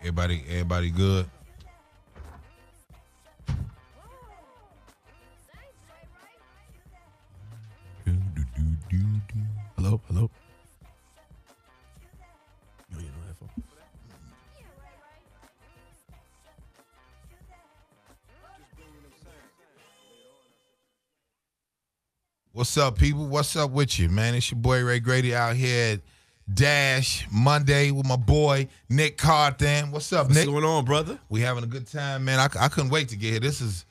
Everybody good? Hello? No, you know that phone. What's up, people? What's up with you, man? It's your boy Ray Grady out here at Dash Monday with my boy Nick Carthan. What's up, Nick? What's going on, brother? We having a good time, man. I couldn't wait to get here. This is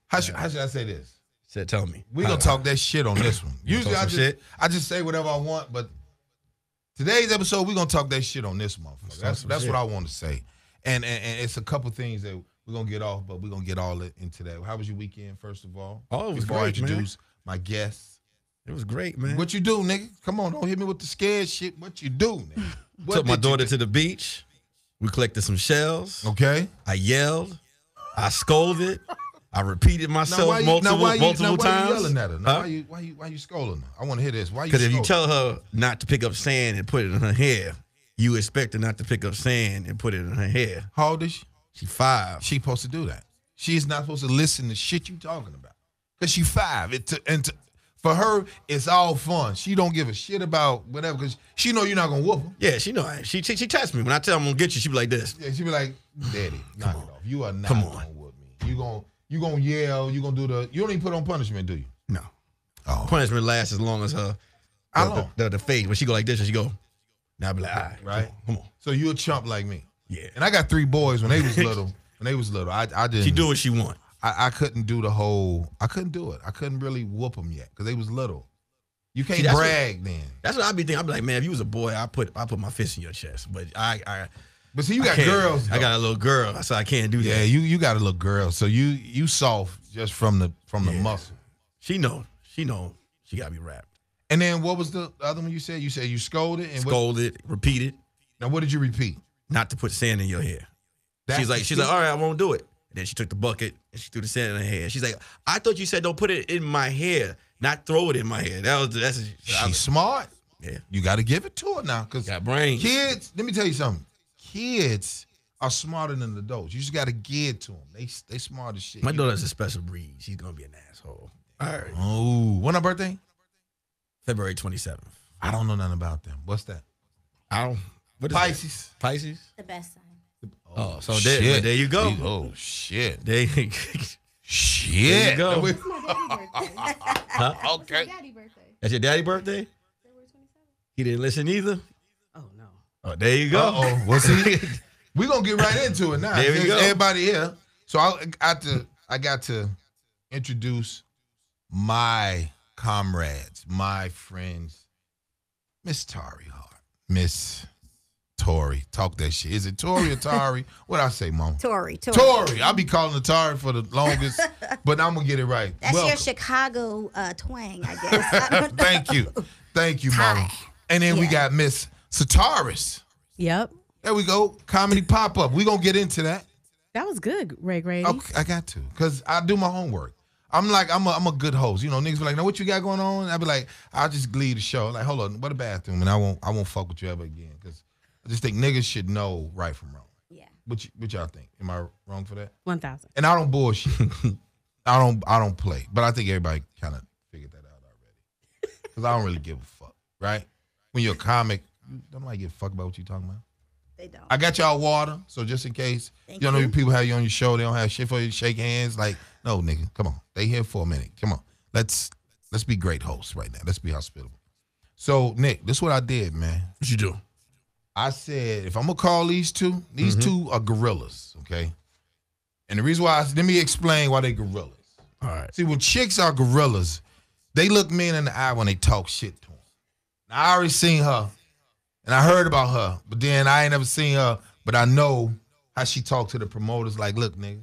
how should I say this? Tell me. We gonna talk that shit on this one. Usually I just say whatever I want, but today's episode we gonna talk that shit on this motherfucker. That's what I want to say. And it's a couple things that we're gonna get off, but we're gonna get all into that. How was your weekend, first of all? Oh, it was Before great, I introduce my guests. It was great, man. What you do, nigga? Come on, don't hit me with the scared shit. What you do, nigga? Took my daughter to the beach. We collected some shells. Okay. I yelled. I scolded. I repeated myself multiple why times. you yelling at her? Now, why you scolding her? I want to hear this. Why you? Because if you tell her not to pick up sand and put it in her hair, you expect her not to pick up sand and put it in her hair. How old is she? She's 5. She's supposed to do that. She's not supposed to listen to shit you talking about. Because she's 5. For her, it's all fun. She don't give a shit about whatever because she know you're not going to whoop her. Yeah, she know. She tests me. When I tell her I'm going to get you, she be like this. Yeah, she be like, Daddy, knock it off. You are not going to whoop me. You gonna yell. You gonna do you don't even put on punishment, do you? No. Oh. Punishment lasts as long as her. How long? The face. When she go like this, and she go, now I be like, all right. Right? Come on. So you a chump like me. Yeah. And I got 3 boys when they was little. I didn't. She do what she want. I couldn't do I couldn't do it. I couldn't really whoop them yet because they was little. You can't brag then. That's what I be thinking. I be like, man, if you was a boy, I put my fist in your chest. But But see, you got girls. I got a little girl, so I can't do that. Yeah, you got a little girl, so you soft just from the muscle. She know she got me wrapped. And then what was the other one you said? You said you scolded and repeated. Now what did you repeat? Not to put sand in your hair. She's like, all right, I won't do it. And then she took the bucket and she threw the sand in her hair. She's like, I thought you said don't put it in my hair, not throw it in my hair. She's smart. Yeah, you got to give it to her now because got brains. Kids, let me tell you something. Kids are smarter than adults. You just got to give it to them. They smart as shit. My daughter's a special breed. She's gonna be an asshole. All right. Oh, when her birthday? February 27th. I don't know nothing about them. What's that? What is Pisces. That? Pisces. The best sign. Oh, so there you go. Oh shit. Shit. There you go. Huh? Okay. That's your daddy's birthday? February 27th. He didn't listen either? Oh no. Oh, there you go. Uh-oh. Well, see, we're gonna get right into it now. There we go. Everybody here. So I got to introduce my comrades, my friends, Miss Tari Hart. Miss Tori. Talk that shit. Is it Tori or Tari? What I say, Mom? Tori. I'll be calling her Tari for the longest, but I'm going to get it right. That's Welcome. your Chicago twang, I guess. Thank you, Mama. And then we got Miss Sataris. Yep. There we go. Comedy pop-up. We're going to get into that. That was good, Ray Grady. Okay, I got to, because I do my homework. I'm a good host. You know, niggas be like, now what you got going on? I be like, I'll just leave the show. Like, hold on, what a bathroom, and I won't fuck with you ever again. Because I just think niggas should know right from wrong. Yeah. What y'all think? Am I wrong for that? 1,000. And I don't bullshit. I don't play. But I think everybody kind of figured that out already. Because I don't really give a fuck, right? When you're a comic, nobody give a fuck about what you talking about. They don't. I got y'all water, so just in case you don't know people have you on your show, they don't have shit for you to shake hands. Like, no, nigga, come on. They here for a minute. Come on. Let's be great hosts right now. Let's be hospitable. So, Nick, this is what I did, man. What you do? I said, if I'm going to call these two are gorillas, okay? And the reason why, let me explain why they gorillas. All right. See, when chicks are gorillas, they look men in the eye when they talk shit to them. Now, I already seen her, and I heard about her, but then I ain't never seen her, but I know how she talked to the promoters, like, look, nigga,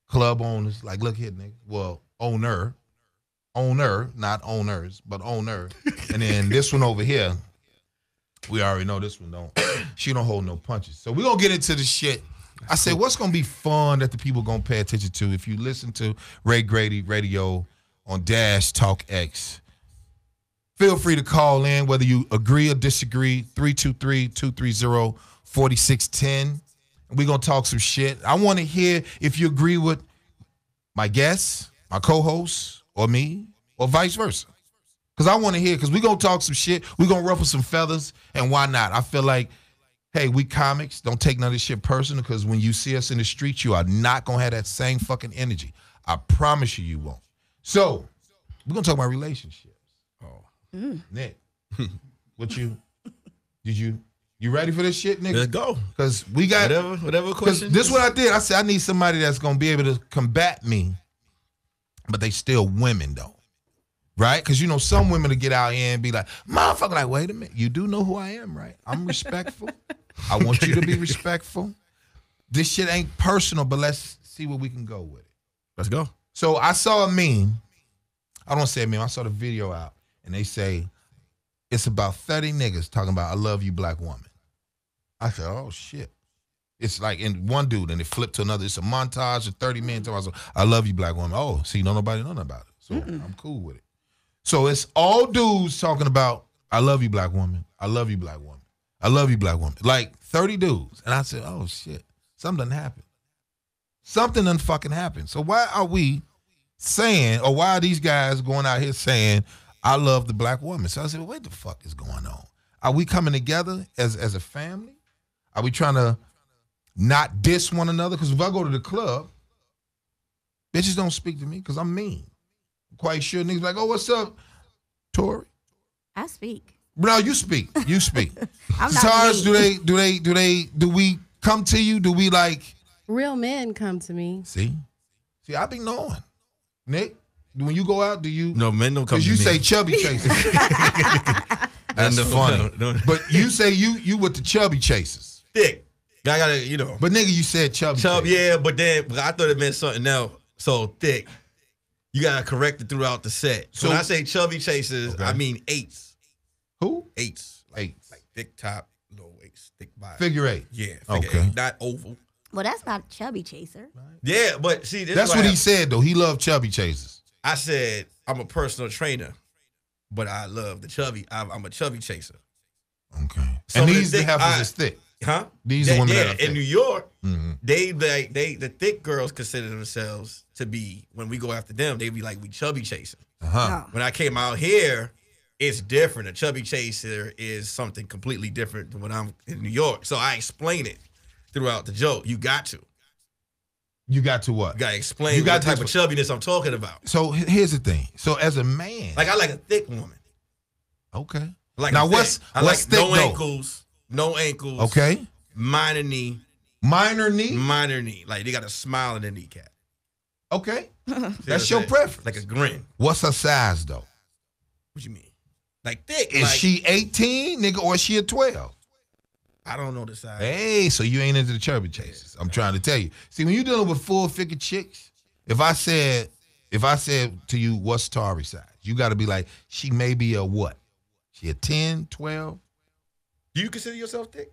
club owners, like, look here, nigga. Well, owner, not owners, but owner. And then this one over here, we already know this one she don't hold no punches. So we're going to get into the shit. I said, what's going to be fun that the people going to pay attention to if you listen to Ray Grady Radio on Dash Talk X? Feel free to call in, whether you agree or disagree, 323-230-4610. We're going to talk some shit. I want to hear if you agree with my guests, my co-hosts, or me, or vice versa. Because I want to hear, because we're going to talk some shit. We're going to ruffle some feathers, and why not? I feel like, hey, we comics, don't take none of this shit personal, because when you see us in the streets, you are not going to have that same fucking energy. I promise you won't. So, we're going to talk about relationships. Oh. Nick, you ready for this shit, nigga? Let's go. Because we got whatever question. This is what I did. I said I need somebody that's gonna be able to combat me, but they still women though, right? Because you know some women to get out here and be like, motherfucker, like, wait a minute, you do know who I am, right? I'm respectful. I want you to be respectful. This shit ain't personal, but let's see where we can go with it. Let's go. So I saw a meme. I don't say a meme. I saw the video out, and they say it's about 30 niggas talking about I love you, black woman. I said, oh, shit. It's like in one dude, and it flipped to another. It's a montage of 30 men talking about, I love you, black woman. Oh, see, nobody know about it. So I'm cool with it. So it's all dudes talking about, I love you, black woman. I love you, black woman. I love you, black woman. Like 30 dudes. And I said, oh, shit. Something done happened. Something done fucking happened. So why are we saying, or why are these guys going out here saying, I love the black woman? So I said, well, what the fuck is going on? Are we coming together as a family? Are we trying to not diss one another? Because if I go to the club, bitches don't speak to me because I'm mean. I'm quite sure niggas like, oh, what's up, Tori? I speak. No, you speak. You speak. I'm not Tars, mean. do we come to you? Do we like? Real men come to me. See, I be knowing. Nick, when you go out, do you? No, men don't come to me. Because you say chubby chasers. That's funny. No. But you say you with the chubby chasers. Thick. I gotta, you know. But nigga, you said chubby. Yeah, but then I thought it meant something else. So thick. You gotta correct it throughout the set. So when I say chubby chasers, okay. I mean eights. Who? Eights. Eights. Like thick top, low waist, thick body. Figure eight. Yeah. Okay. Eight, not oval. Well, that's not a chubby chaser. Yeah, but see, that's what he said though. He loved chubby chasers. I said I'm a personal trainer, but I love the chubby. I'm a chubby chaser. Okay. And these the heifers is thick. Huh? These are women that are thick. In New York, they the thick girls consider themselves to be, when we go after them, they be like, we chubby chasing. Uh-huh. When I came out here, it's different. A chubby chaser is something completely different than when I'm in New York. So I explain it throughout the joke. You got to. You got to what? You got to explain what type of chubbiness I'm talking about. So here's the thing. So as a man. Like I like a thick woman. Okay. Like now what's thick no though? ankles. No ankles. Okay. Minor knee. Minor knee? Minor knee. Like they got a smile in the kneecap. Okay. That's your preference. Like a grin. What's her size though? What you mean? Like thick. Is she 18, nigga, or is she a 12? I don't know the size. Hey, so you ain't into the chubby chasers. I'm trying to tell you. See, when you're dealing with full-figure chicks, if I said to you, what's Tari's size? You got to be like, she may be a what? She a 10, 12? Do you consider yourself thick?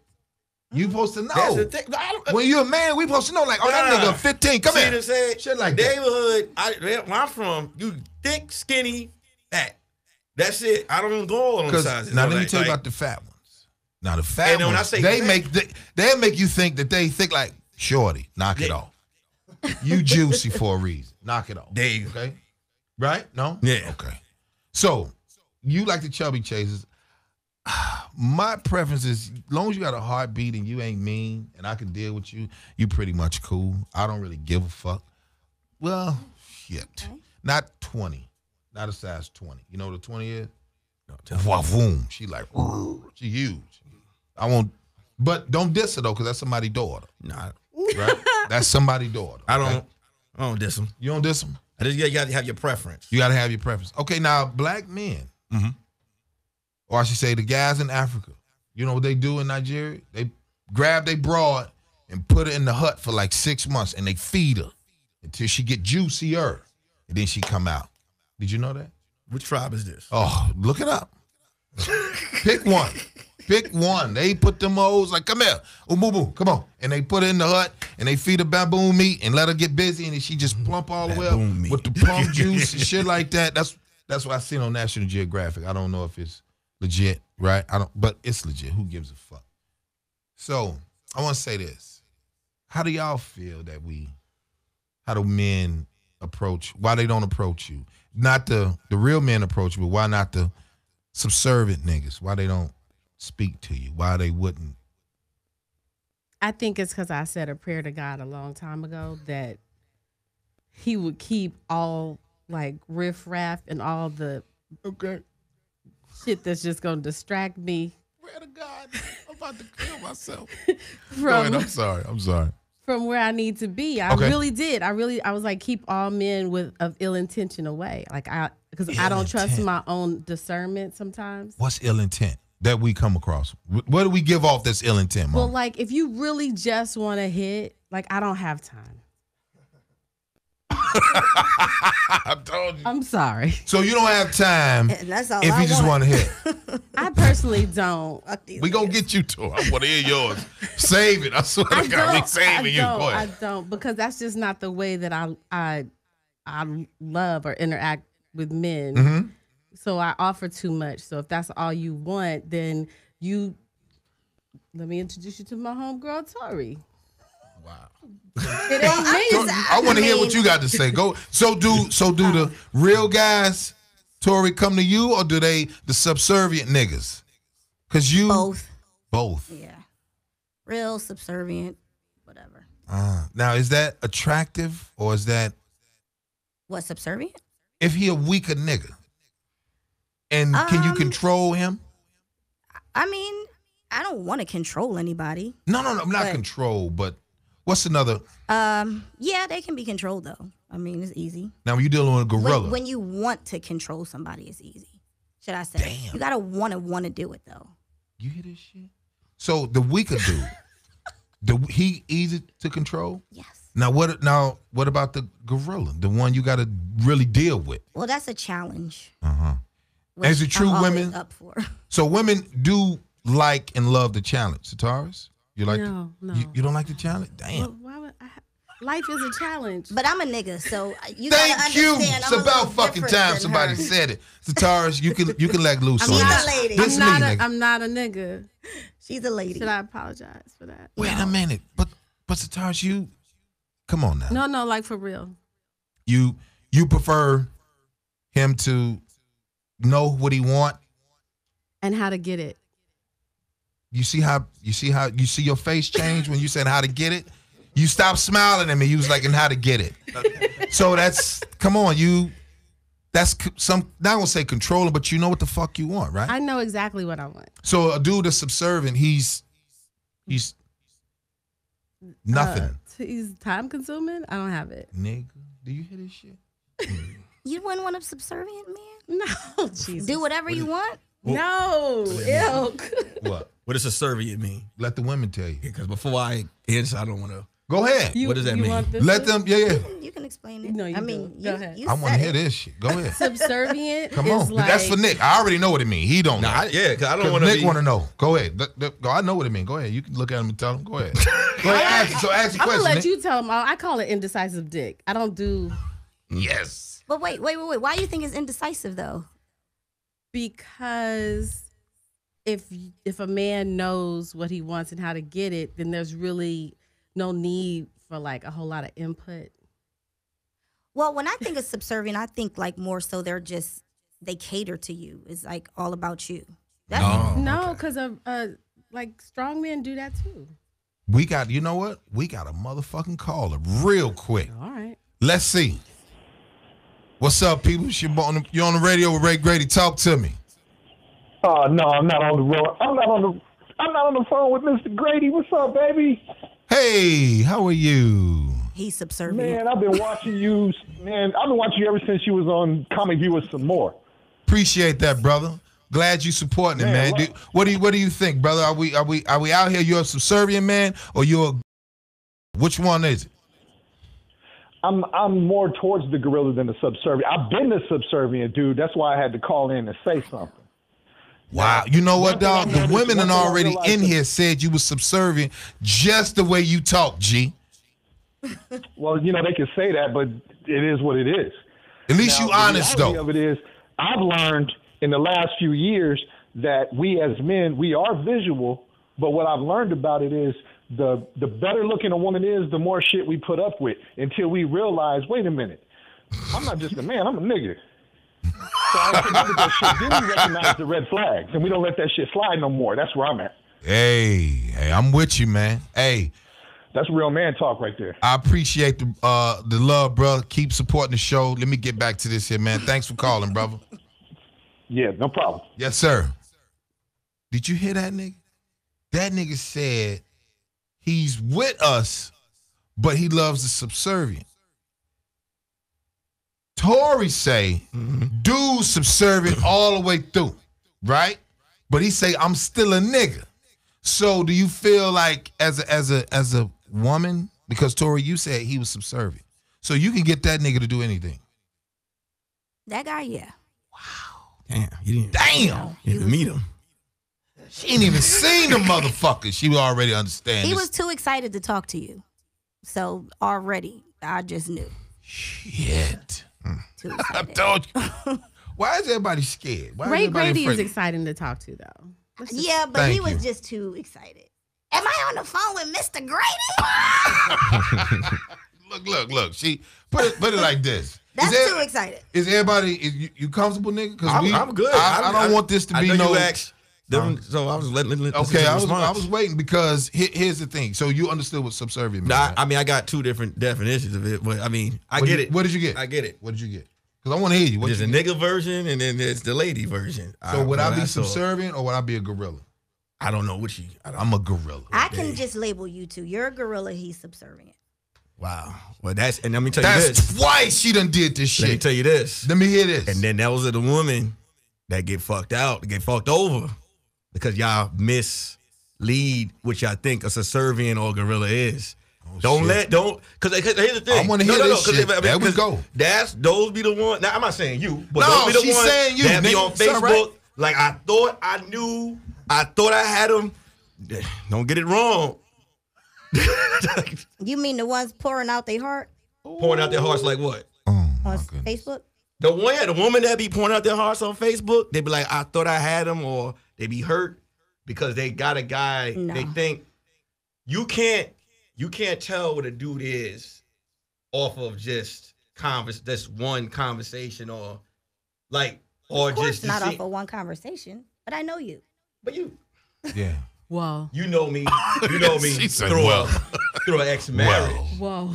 You supposed to know. That's the thing. When you're a man, we supposed to know. Like, oh, that nigga 15. Come here. Shit like that. Neighborhood, where I'm from, you thick, skinny, fat. That's it. I don't go on the sizes. Now, let me tell you about the fat ones. Now, the fat ones, when I say they make you think that they think like, shorty, knock it off. You juicy for a reason. Knock it off. Dave. Okay? Right? No? Yeah. Okay. So, you like the chubby chasers. My preference is, as long as you got a heartbeat and you ain't mean and I can deal with you, you pretty much cool. I don't really give a fuck. Well, shit. Okay. Not 20. Not a size 20. You know what a 20 is? No, boom. She like, she huge. I won't, but don't diss her though, because that's somebody's daughter. Nah. Right? That's somebody's daughter. I don't diss them. You don't diss them? I just you got to have your preference. You got to have your preference. Okay, now black men, or I should say the guys in Africa, you know what they do in Nigeria? They grab their broad and put her in the hut for like 6 months, and they feed her until she get juicier, and then she come out. Did you know that? Which tribe is this? Oh, look it up. Pick one. Pick one. They put them hoes like, come here, Umubu, come on. And they put her in the hut, and they feed her baboon meat and let her get busy, and then she just plump all the way up with the plum juice and shit like that. That's what I seen on National Geographic. I don't know if it's legit, right? But it's legit. Who gives a fuck? So I want to say this. How do y'all feel that how do men why they don't approach you? Not the real men approach you, but why not the subservient niggas? Why they don't speak to you? Why they wouldn't? I think it's because I said a prayer to God a long time ago that he would keep all like riffraff and all the shit that's just going to distract me. Pray to God. I'm about to kill myself. Go ahead, I'm sorry. From where I need to be. I really did. I was like, keep all men of ill intention away. Like because I don't trust my own discernment sometimes. What's ill intent that we come across? What do we give off that's ill intent, Mom? Well, like if you really just want to hit, like I don't have time. I told you. I'm sorry. So you don't have time That's all if I you just want to hit. I personally don't. We gonna get you to it. I want to hear yours. Save it. I swear to God, we saving you. Go ahead. I don't, because that's just not the way that I love or interact with men. Mm-hmm. So I offer too much. So if that's all you want, then let me introduce you to my homegirl Tori. Wow. It ain't me. I want to hear what you got to say. Go. So do the real guys, Tori, come to you, or do the subservient niggas? Cause you both. Yeah. Real subservient, whatever. Now is that attractive or is that What, subservient? if he a weaker nigga? And can you control him? I mean, I don't want to control anybody. No, not control, but what's another? Yeah, they can be controlled though. I mean, it's easy. Now when you're dealing with a gorilla. When you want to control somebody, it's easy. Should I say? Damn. You gotta want to do it though. You hear this shit? So the weaker dude, he easy to control? Yes. Now what about the gorilla, the one you got to really deal with? Well, that's a challenge. which Is it true I'm always women? Up for. So women do like and love the challenge. Sataris? You like? No. You don't like the challenge? Damn. Well, why would life is a challenge. But I'm a nigga, so you gotta Thank you. understand. It's I'm a about little fucking different time than somebody her. said it. Sataris, you can let loose I'm on not this. a lady. This I'm me, nigga. I'm not a nigga. She's a lady. Should I apologize for that? Wait a minute. But Sataris, you come on now. No, like for real. You prefer him to know what he want. And how to get it. You see your face change when you said how to get it? You stopped smiling at me. You was like, and how to get it. So come on, that's some, not gonna say controlling, but you know what the fuck you want, right? I know exactly what I want. So a dude that's subservient, he's nothing. He's time consuming. I don't have it. Nigga, do you hear this shit? You wouldn't want a subservient man? No, Jesus. Do whatever you want? No, ew. What? What does subservient mean? Let the women tell you. Because before I answer, I don't want to. Go ahead. What does that you mean? want this Let one? them, yeah. You can explain it. No, you I mean, don't. Go ahead. You I want to said hear it. this shit. Go ahead. Subservient Come is on. like, That's for Nick. I already know what it means. He don't know. Because I don't 'Cause want to Nick want to know. Go ahead. Go. I know what it means. Go ahead. You can look at him and tell him. Go ahead. Go ahead. Ask the I'm question. gonna let Nick. you tell him. I call it indecisive dick. I don't do Yes. But wait. Why do you think it's indecisive though? because if a man knows what he wants and how to get it, then there's really no need for like a whole lot of input. Well, when I think of subservient, I think like more so they cater to you. It's like all about you. That's No, because like strong men do that too. We got. You know what? We got a motherfucking caller real quick. All right. Let's see. What's up, people? You're on the radio with Ray Grady. Talk to me. Oh no, I'm not on the road. I'm not on the phone with Mr. Grady. What's up, baby? Hey, how are you? he's subservient. Man, I've been watching you. Man, I've been watching you ever since you was on Comic View with some more. Appreciate that, brother. Glad you supporting it, man. Man, What do you think, brother? Are we out here? You're a subservient man, or which one is it? I'm more towards the gorilla than the subservient. I've been the subservient dude. That's why I had to call in and say something. Wow. You know what, dog? The women one that thing I already realized in here said you was subservient just the way you talk, G. Well, you know, they can say that, but it is what it is. At least Now, you honest, the reality though. of it is, I've learned in the last few years that we as men, we are visual, but what I've learned about it is the better looking a woman is, the more shit we put up with until we realize, wait a minute, I'm not just a man, I'm a nigga. So I put up with that shit. Then we recognize the red flags, and we don't let that shit slide no more. That's where I'm at. Hey, I'm with you, man. Hey. That's real man talk right there. I appreciate the love, brother. Keep supporting the show. Let me get back to this here, man. Thanks for calling, brother. Yeah, no problem. Yes, sir. Did you hear that nigga? That nigga said he's with us, but he loves the subservient. Tory say, dude subservient all the way through, right? But he say, I'm still a nigga. So do you feel like as a woman, because Tory, you said he was subservient, so you can get that nigga to do anything? That guy, yeah. Damn, you didn't. Damn, You didn't meet him. She ain't even seen the motherfucker. She would already understand. He this. was too excited to talk to you. So already, I just knew. Shit. Too I excited. told you. Why is everybody scared? Why is Ray everybody Grady is afraid? exciting to talk to, though. Let's just- Yeah, but Thank he was you. just too excited. Am I on the phone with Mr. Grady? Look. She put it like this. That's Is too excited. Is everybody? Is you comfortable, nigga? Because I'm good. I don't want this to I be know no. you asked them, so I was letting. Okay, I was waiting because here's the thing. So you understood what subservient means. Nah, right? I mean, I got two different definitions of it, but I mean, I What get did- it. What did you get? I get it. What did you get? Because I want to hear you. What There's you a get? nigga version, and then there's the lady version. So would I be saw- subservient or would I be a gorilla? I don't know what you. I'm a gorilla. I can just label you two. You're a gorilla, he's subservient. Wow. Well, and let me tell you That's this. twice she done did this Let me shit. tell you this. Let me hear this. And then that was the woman that get fucked out, get fucked over, because y'all mislead what y'all think a subservient or gorilla is. Because here's the thing. I wanna hear this 'cause shit. There we go. Those be the ones. Now I'm not saying you, but No, those be the she's ones saying you, that be nigga. on It's all Facebook. right. Like I thought I knew, I thought I had them. Don't get it wrong. You mean the ones pouring out their heart Pouring out their hearts like what? Oh, my on goodness. Facebook? The woman that be pouring out their hearts on Facebook, they be like, I thought I had them, or they be hurt because they got a guy. No. They think you can't tell what a dude is off of just this one conversation or Of course, just not see, off of one conversation, but I know you. but you Yeah. Whoa. know me, you know me She said, through well. through an ex-marriage. Whoa.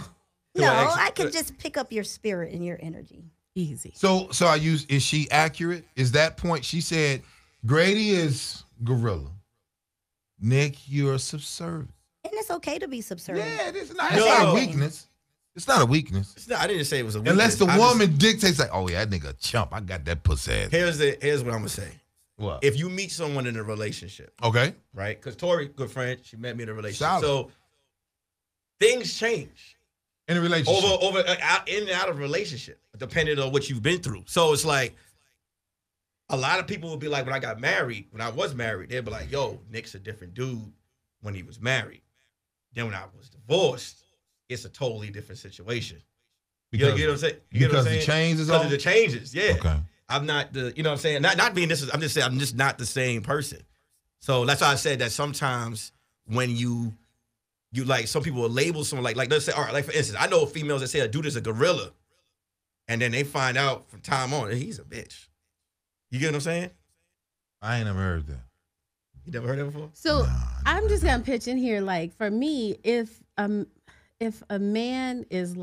No, I I can just pick up your spirit and your energy. Easy. So is she accurate? Is that point? She said Grady is gorilla. Nick, you're subservient. And it's okay to be subservient. Yeah, it's not No. a weakness. It's not a weakness. It's not, I didn't say it was a weakness. Unless the I just- woman dictates like, oh yeah, that nigga a chump. I got that pussy ass. Here's what I'm gonna say. What? If you meet someone in a relationship, Okay. right? Because Tori, good friend, she met me in a relationship. Solid. So things change In a relationship. in and out of a relationship, depending on what you've been through. So it's like a lot of people will be like, when I was married, they'd be like, yo, Nick's a different dude when he was married. Then when I was divorced, it's a totally different situation. You get what I'm saying? You get what I'm because the saying? change is Because on? of the changes, yeah. Okay. I'm not you know what I'm saying? Not being this, I'm just saying I'm just not the same person. So that's why I said that sometimes when you like, some people will label someone like let's say, all right, like for instance, I know females that say a dude is a gorilla, and then they find out from time on he's a bitch. You get what I'm saying? I ain't never heard that. You never heard that before? So I'm just gonna pitch in here. Like for me, if a man is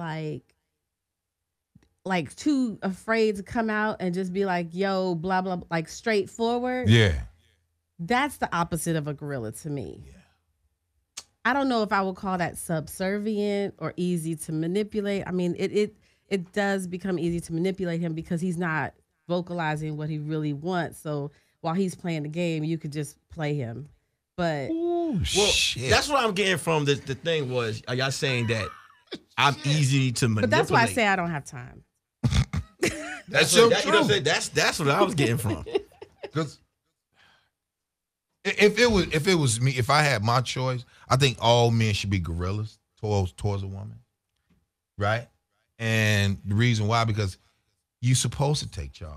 like too afraid to come out and just be like, yo, blah blah, like straightforward. Yeah. That's the opposite of a gorilla to me. Yeah. I don't know if I would call that subservient or easy to manipulate. I mean, it does become easy to manipulate him because he's not vocalizing what he really wants. So while he's playing the game, you could just play him. But Ooh, Well, shit. that's what I'm getting from the thing was, are y'all saying that I'm easy to manipulate? but that's why I say I don't have time. That's what, your that, you know what I'm truth. saying? That's what I was getting from. Because if it was me, if I had my choice, I think all men should be gorillas towards a woman, right? And the reason why, because you're supposed to take charge.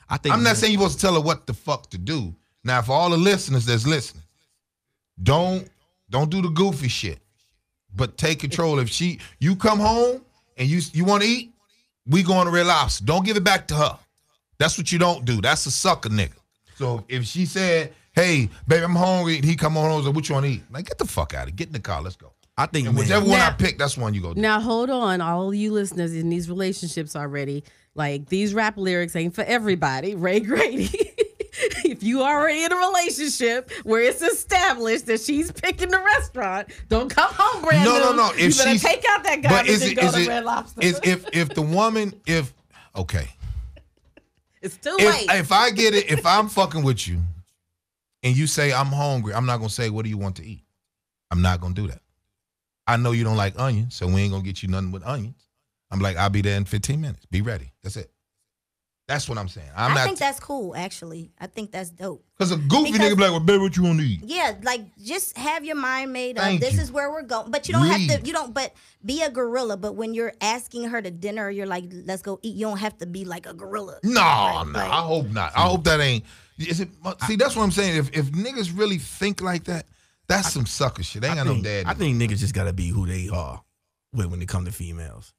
I think I'm not saying you're supposed to tell her what the fuck to do. Now, for all the listeners that's listening, don't Don't do the goofy shit. But take control. If you come home and you want to eat, we going to Red Lobster. Don't give it back to her. That's what you don't do. That's a sucker nigga. So if she said, hey, baby, I'm hungry, and he come on over, what you want to eat? Like, get the fuck out of it. Get in the car. Let's go. I think and whichever one I pick, that's one you go do. Now, hold on. All you listeners in these relationships already, like, these rap lyrics ain't for everybody. Ray Grady. If you already in a relationship where it's established that she's picking the restaurant, don't come home brand new. No. If you better take out that garbage and go to Red Lobster. If the woman, okay. It's too late. If I get it, if I'm fucking with you and you say I'm hungry, I'm not going to say, what do you want to eat? I'm not going to do that. I know you don't like onions, so we ain't going to get you nothing with onions. I'm like, I'll be there in 15 minutes. Be ready. That's it. That's what I'm saying. I think that's cool, actually. I think that's dope. Because a goofy nigga be like, well, baby, what you want to eat? Yeah, like, just have your mind made up. Thank This you. is where we're going. But you don't have to, but be a gorilla. But when you're asking her to dinner, you're like, let's go eat. You don't have to be like a gorilla. No. I hope not. I hope that ain't. See, that's what I'm saying. If niggas really think like that, that's some sucker shit. They ain't got no dad. I think niggas just got to be who they are when it comes to females.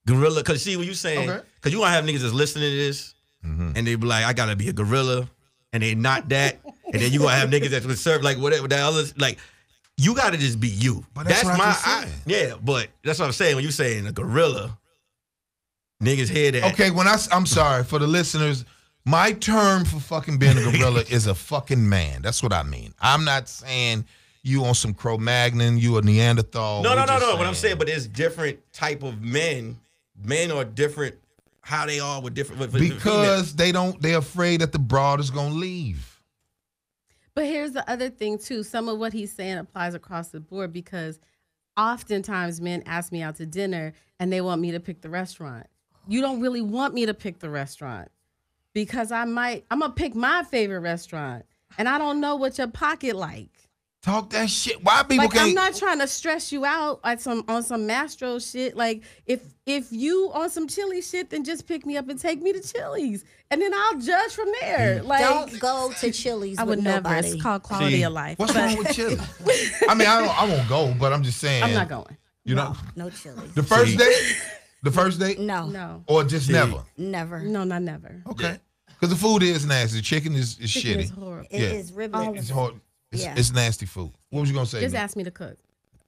Gorilla, because see what you saying, because you want to have niggas that's listening to this, and they be like, I got to be a gorilla, and they not that, and then you going to have niggas that would serve like whatever that others, like, you got to just be you. But that's what yeah, but that's what I'm saying. When you saying a gorilla, niggas hear that. Okay, I'm sorry, for the listeners, my term for fucking being a gorilla is a fucking man. That's what I mean. I'm not saying you on some Cro-Magnon, you a Neanderthal. No. What I'm saying, but there's different type of men. Men are different. How they are with different. Because they're afraid that the broad is gonna leave. But here's the other thing too. Some of what he's saying applies across the board because oftentimes men ask me out to dinner and they want me to pick the restaurant. You don't really want me to pick the restaurant because I'm gonna pick my favorite restaurant and I don't know what your pocket like. Talk that shit. Why people can't? I'm not trying to stress you out on some Mastro shit. Like if you on some Chili shit, then just pick me up and take me to Chili's, and then I'll judge from there. Like, don't go to Chili's. I would never. Nobody. It's called quality of life. What's wrong with Chili? I mean, I won't go, but I'm just saying. I'm not going. You know, no Chili's. The first date. The first date? No. Or just never? Never. No, not never. Okay. Because the food is nasty. The chicken is Chicken shitty. is horrible. It is riblets. It's hard. Yeah. It's nasty food. What was you gonna say? Just man? ask me to cook.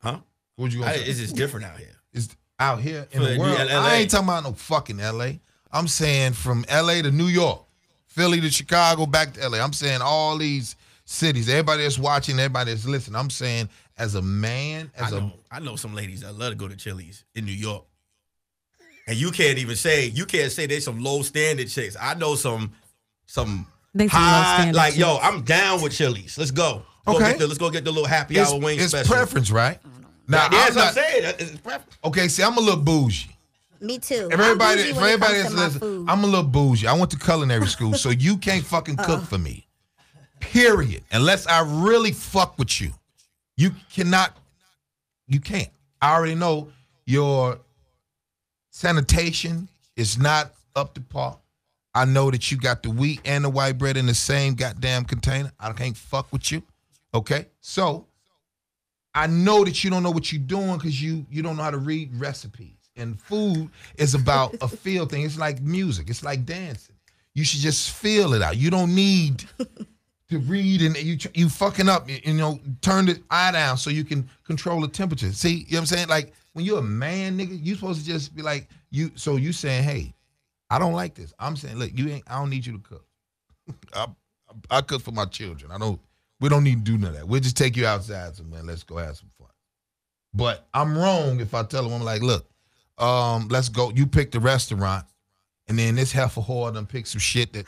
Huh? What was you gonna say? It's just different out here. It's out here in For the world. LA. I ain't talking about no fucking LA. I'm saying from LA to New York, Philly to Chicago, back to LA. I'm saying all these cities. Everybody that's watching, everybody that's listening. I'm saying as a man, I know some ladies that love to go to Chili's in New York. And you can't say they some low standard chicks. I know some They some low high, standard like, yo, chicks. I'm down with Chili's. Let's go. Okay. Let's go get the little happy hour wing it's special. preference, right? Now, That's what I'm saying. It's preference. Okay, see, I'm a little bougie. Me too. For everybody I'm bougie when it comes that's to my listening, food. I'm a little bougie. I went to culinary school, so you can't fucking cook for me. Period. Unless I really fuck with you. You can't. I already know your sanitation is not up to par. I know that you got the wheat and the white bread in the same goddamn container. I can't fuck with you. Okay? So I know that you don't know what you're doing because you don't know how to read recipes. And food is about a feel thing. It's like music. It's like dancing. You should just feel it out. You don't need to read and you fucking up. Turn the eye down so you can control the temperature. See, you know what I'm saying? Like when you're a man, nigga, you supposed to just be like So you saying, hey, I don't like this. I'm saying, look, I don't need you to cook. I cook for my children. We don't need to do none of that. We'll just take you outside, so man, let's go have some fun. But I'm wrong if I tell them, I'm like, look, let's go. You pick the restaurant, and then this heifer whore done pick some shit that,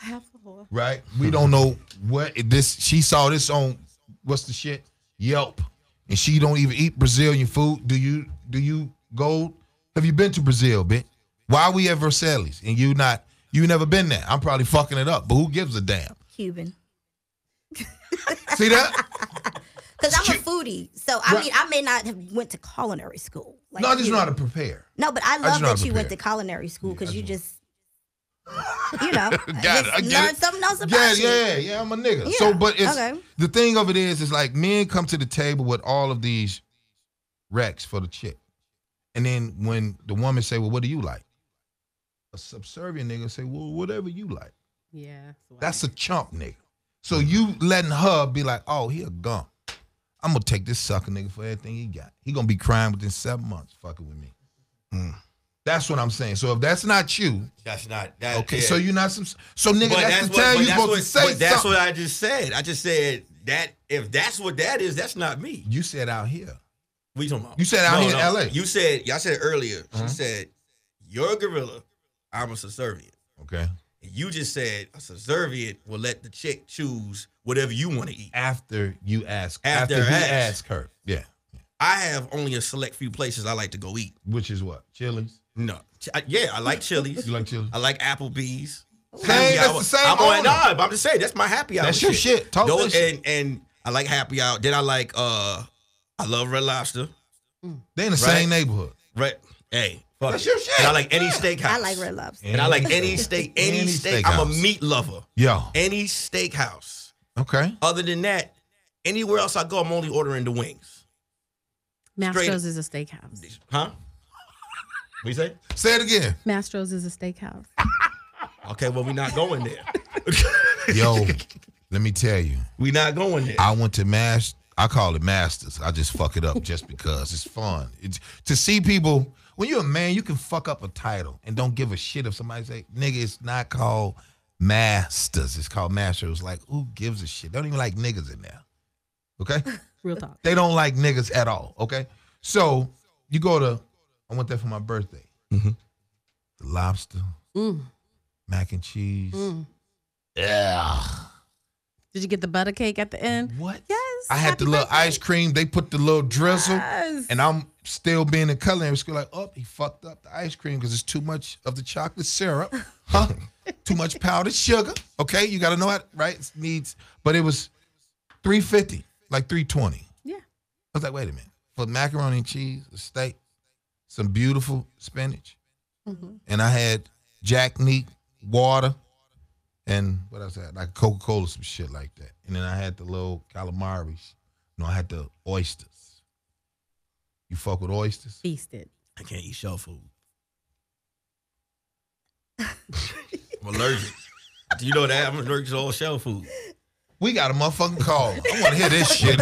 right? We don't know what this. She saw this on what's the shit? Yelp, and she don't even eat Brazilian food. Do you go? Have you been to Brazil, bitch? Why are we at Versailles and you never been there? I'm probably fucking it up, but who gives a damn? Cuban. See that? Because I'm a foodie, so I mean, I may not have went to culinary school. Like No, I just know how to prepare. No, but I love know how that to you went prepare. to culinary school because you just You know, Got it. I just get learn it. something else about you. Yeah, I'm a nigga. Yeah, So, but it's okay. the thing of it is like men come to the table with all of these recs for the chick. And then when the woman say, well, what do you like? A subservient nigga say, well, whatever you like. Yeah. That's a chump nigga. So you letting her be like, oh, he a gump. I'm going to take this sucker nigga for everything he got. He going to be crying within 7 months fucking with me. That's what I'm saying. So if that's not you. That's not that. Okay, yeah. so you're not some. So nigga, But that's the time you're supposed to say but that's something. what I just said. I just said that if that's what that is, that's not me. You said out here. What you talking about? You said out here in LA. You said, y'all said earlier, she said, you're a gorilla, I'm a subservient. Okay. And you just said a subservient will let the chick choose whatever you want to eat. After you ask. After you I ask. ask her. Yeah. I have only a select few places I like to go eat. Which is what? Chili's? No. I like Chili's. You like Chili's? I like Applebee's. Same, that's the same owner. But I'm just saying, that's my happy hour. That's your shit. Talk that shit. And I like happy hour. Then I like, I love Red Lobster. They in the same neighborhood. Right. Hey, fuck That's it. your shit. And I like any steakhouse. I like Red Lobster. And I like any steak. Any steak. I'm a meat lover. Yo. Any steakhouse. Okay. Other than that, anywhere else I go, I'm only ordering the wings. Mastro's is a steakhouse. Huh? What you say? Say it again. Mastro's is a steakhouse. Okay, well, we're not going there. Yo, let me tell you. We not going there. I went to I call it Masters. I just fuck it up just because it's fun. It's to see people. When you're a man, you can fuck up a title and don't give a shit if somebody say, nigga, it's not called Masters. It's called Masters. Like, who gives a shit? They don't even like niggas in there. Okay? Real talk. They don't like niggas at all. Okay? So you go to, I went there for my birthday. Mm-hmm. The lobster, mac and cheese. Yeah. Did you get the butter cake at the end? What? Yes. I had the little ice cream. They put the little drizzle. Yes. And I'm still being in color. And it's like, oh, he fucked up the ice cream because it's too much of the chocolate syrup. Huh? Too much powdered sugar. Okay? You got to know how, right? It needs, but it was $3.50, like $3.20. Yeah. I was like, wait a minute. For macaroni and cheese, a steak, some beautiful spinach. And I had jack meat, water, and what else I had? Like Coca-Cola, some shit like that. And then I had the little calamaris. No, I had the oysters. You fuck with oysters? Feasted. I can't eat shell food. I'm allergic. Do you know that? I'm allergic to all shell food. We got a motherfucking call. I want to hear this shit.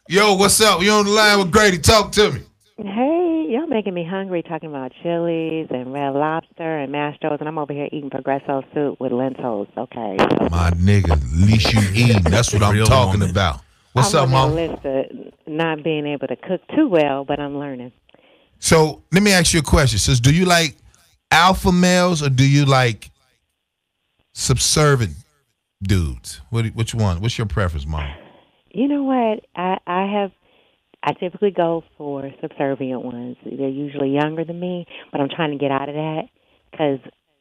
Yo, what's up? You on the line with Grady? Talk to me. Hey, y'all making me hungry talking about Chili's and Red Lobster and Mastro's, and I'm over here eating Progresso soup with lentils. Okay. My nigga, at least you eating. That's what I'm Real talking woman. about. What's up, I'm on Mom? the list of not being able to cook too well, but I'm learning. So let me ask you a question. Says, do you like alpha males or do you like subservient dudes? Which one? What's your preference, Mom? You know what? I typically go for subservient ones. They're usually younger than me, but I'm trying to get out of that because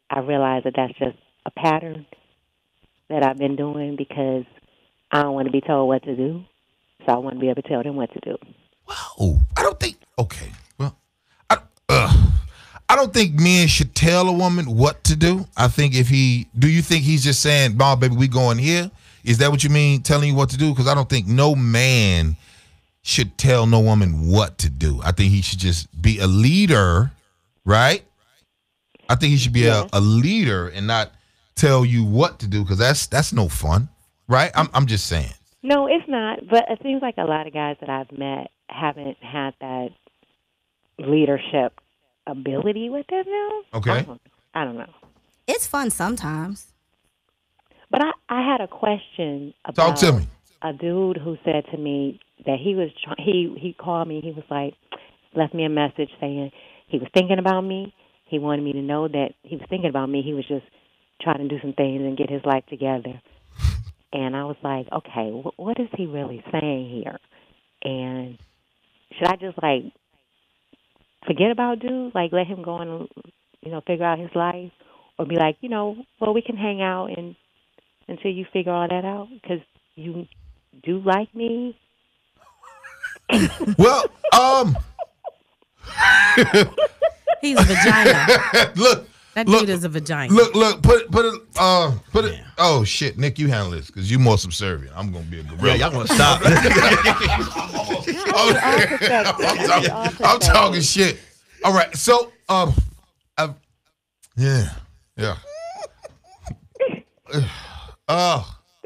I realize that that's just a pattern that I've been doing because I don't want to be told what to do, so I want to be able to tell them what to do. Wow. I don't think. Okay. Well, I don't think men should tell a woman what to do. I think do you think he's just saying, "Mom, baby, we going here"? Is that what you mean, telling you what to do? Because I don't think no man should tell no woman what to do. I think he should just be a leader, right? I think he should be a leader and not tell you what to do because that's no fun, right? I'm just saying. No, it's not. But it seems like a lot of guys that I've met haven't had that leadership ability with them now. Okay. I don't know. It's fun sometimes. But I had a question about Talk to me. a dude who said to me that he called me. He was like, left me a message saying he was thinking about me. He wanted me to know that he was thinking about me. He was just trying to do some things and get his life together. And I was like, okay, what is he really saying here? And should I just like forget about dude, like let him go and figure out his life, or be like, well, we can hang out and until you figure all that out because you do like me. Well, He's a vagina. look, That Look, dude is a vagina. Look, put it. Oh shit, Nick, you handle this because you more subservient. I'm gonna be a gorilla. Yeah, y'all gonna stop. I'm talking shit. All right, so yeah. This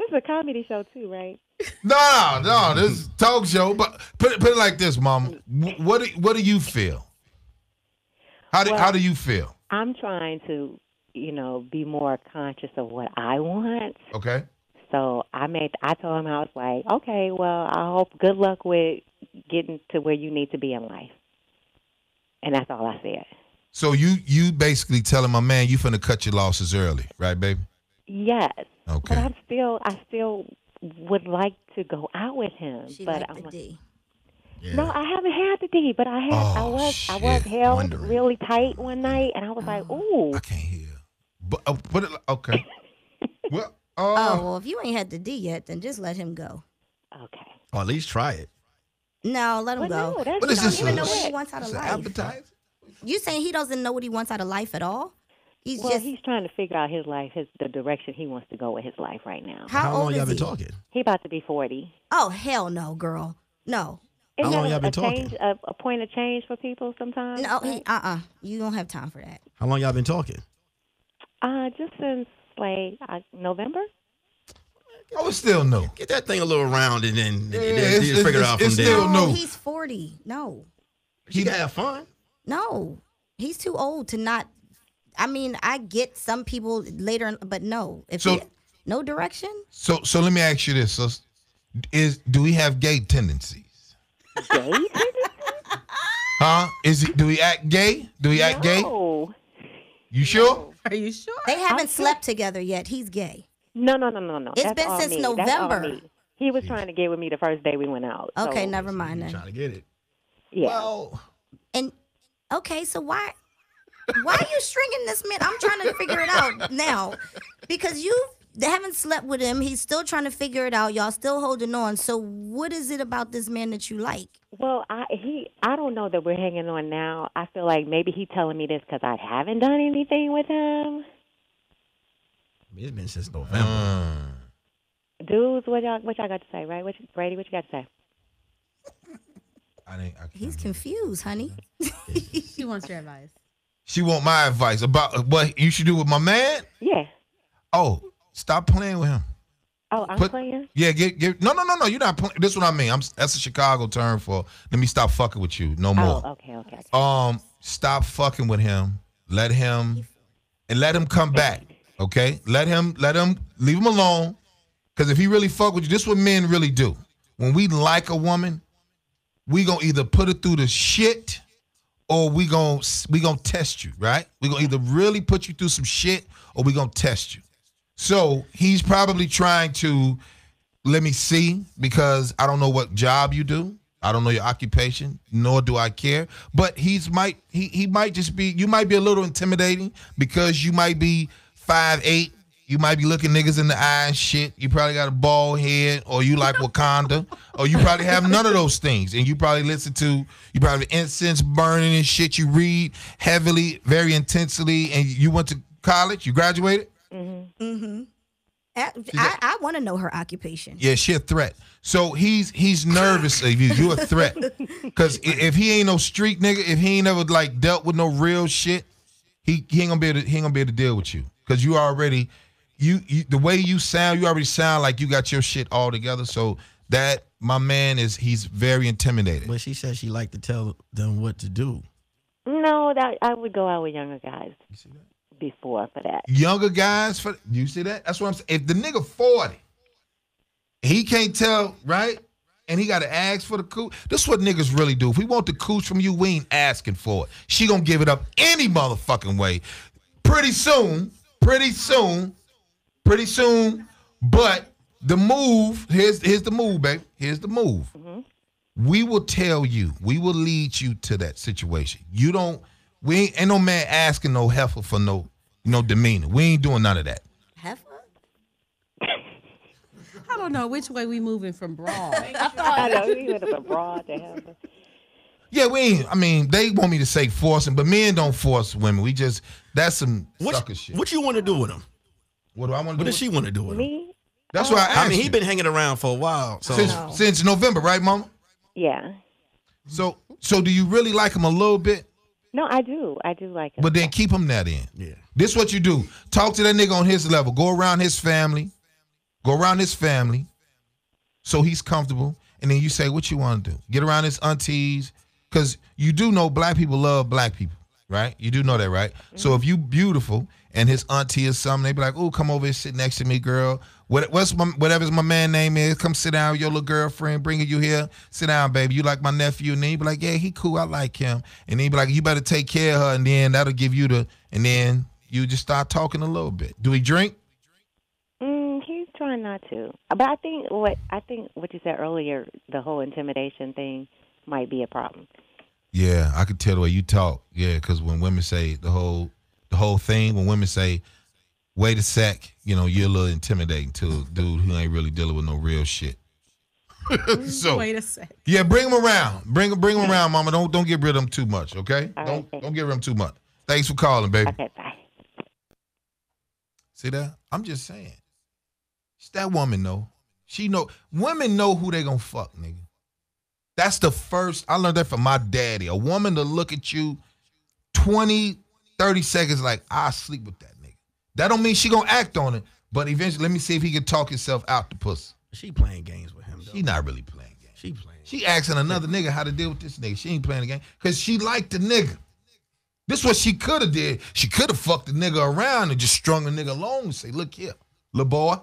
is a comedy show too, right? No, this is a talk show. But put it like this, Mama. What do you feel? How do you feel? I'm trying to, be more conscious of what I want. Okay. So I told him, I was like, okay, well, I hope good luck with getting to where you need to be in life. And that's all I said. So you basically telling my man you finna cut your losses early, right, baby? Yes. Okay. But I still would like to go out with him. She but liked the D. Yeah. No, I haven't had the D, but I was held really tight one night, and I was like, ooh. I can't hear. But put it okay. Well, well, if you ain't had the D yet, then just let him go. Okay. Or at least try it. No, let him go. No, that's what is this? He don't even know what he wants out of It's an life. appetizer? You saying he doesn't know what he wants out of life at all? He's trying to figure out his life, the direction he wants to go with his life right now. How long old y'all is been he? talking? He about to be 40. Oh hell no, girl. No. Isn't How long that y'all been a talking? change, a point of change for people sometimes? No, right? You don't have time for that. How long y'all been talking? Just since November. Oh, it's still new. Get that thing a little round and then it's- just figure it out from it's there. still No, new. he's 40. No. You gotta have fun. No. He's too old to not. I mean, I get some people later, but no. No direction? So let me ask you this. So do we have gay tendencies? Gay? Huh? Do we act gay? Do we act gay? No. You sure? Are you sure? They haven't slept together yet. He's gay. No. It's That's been all since me. That's all November. me. He was trying to get with me the first day we went out. Okay, so, never mind I'm then. trying to get it. Yeah. Well, And okay, so why are you stringing this man? I'm trying to figure it out now because they haven't slept with him. He's still trying to figure it out. Y'all still holding on. So what is it about this man that you like? Well, I don't know that we're hanging on now. I feel like maybe he's telling me this because I haven't done anything with him. it's been since November. Dudes, what y'all got to say, right? Grady, what you got to say? I can't He's confused, honey. She wants your advice. She want my advice about what you should do with my man. Yeah. Oh, stop playing with him. Oh, I'm playing? Yeah, no. You're not playing. This is what I mean. That's a Chicago term for let me stop fucking with you. No more. Oh, okay. Stop fucking with him. Let him come back. Okay? Leave him alone. Because if he really fuck with you, this is what men really do. When we like a woman, we gonna either put her through the shit or we gonna test you, right? We gonna either really put you through some shit or we gonna test you. So he's probably trying to let me see because I don't know what job you do. I don't know your occupation, nor do I care. But he might just be, you might be a little intimidating because you might be 5'8". You might be looking niggas in the eye and shit. You probably got a bald head, or you like Wakanda, or you probably have none of those things. And you probably you probably incense burning and shit. You read heavily, very intensely, and you went to college. You graduated. Mm-hmm. I want to know her occupation. Yeah, she a threat. So he's nervous of you. You a threat. Because if he ain't no street nigga, if he ain't ever like dealt with no real shit, he ain't gonna be able to deal with you. Because you already. You the way you sound, you already sound like you got your shit all together. So that my man he's very intimidated. But she said she liked to tell them what to do. No, that I would go out with younger guys before for that. Younger guys you see that? That's what I'm saying. If the nigga 40, he can't tell, right? And he gotta ask for the cooch. This is what niggas really do. If we want the cooch from you, we ain't asking for it. She gonna give it up any motherfucking way. Pretty soon. But the move, here's the move, babe. Here's the move. Mm-hmm. We will tell you, we will lead you to that situation. Ain't no man asking no heifer for no demeanor. We ain't doing none of that. Heifer? I don't know which way we moving from broad. I know we went from broad to heifer. Yeah, we ain't. I mean, they want me to say forcing, but men don't force women. We just that's some sucker shit. What you want to do with him? What do I want to do? What does she want to do with him? Me? That's why I asked I mean, he you. been hanging around for a while. So Since November, right, Mama? Yeah. So do you really like him a little bit? No, I do. I do like him. But then keep him that in. yeah. This what you do. Talk to that nigga on his level. Go around his family. So he's comfortable. And then you say, what you want to do? Get around his aunties. Because you do know black people love black people, right? You do know that, right? Mm-hmm. So if you beautiful and his auntie is something, they be like, oh, come over and sit next to me, girl. Whatever's my man name is, come sit down with your little girlfriend, bringing you here. Sit down, baby. You like my nephew? And then you be like, yeah, he cool. I like him. And then you be like, you better take care of her. And then that'll give you and then you just start talking a little bit. Do he drink? He's trying not to. But I think what you said earlier, the whole intimidation thing, might be a problem. Yeah, I could tell the way you talk. Yeah, because when women say the whole thing, when women say, wait a sec, you're a little intimidating to a dude who ain't really dealing with no real shit. So wait a sec. Yeah, bring him around. Bring him around, Mama. Don't get rid of him too much, okay? All Don't get rid of him too much. Thanks for calling, baby. Okay, bye. See that? I'm just saying. It's that woman know. She know. Women know who they gonna fuck, nigga. That's the first. I learned that from my daddy. A woman to look at you 20, 30 seconds like, I'll sleep with that nigga. That don't mean she gonna act on it, but eventually, let me see if he can talk himself out the pussy. She playing games with him, though. She not really playing games. She playing. She asking another nigga how to deal with this nigga. She ain't playing the game because she liked the nigga. This what she could have did. She could have fucked the nigga around and just strung the nigga along and say, look here, little boy,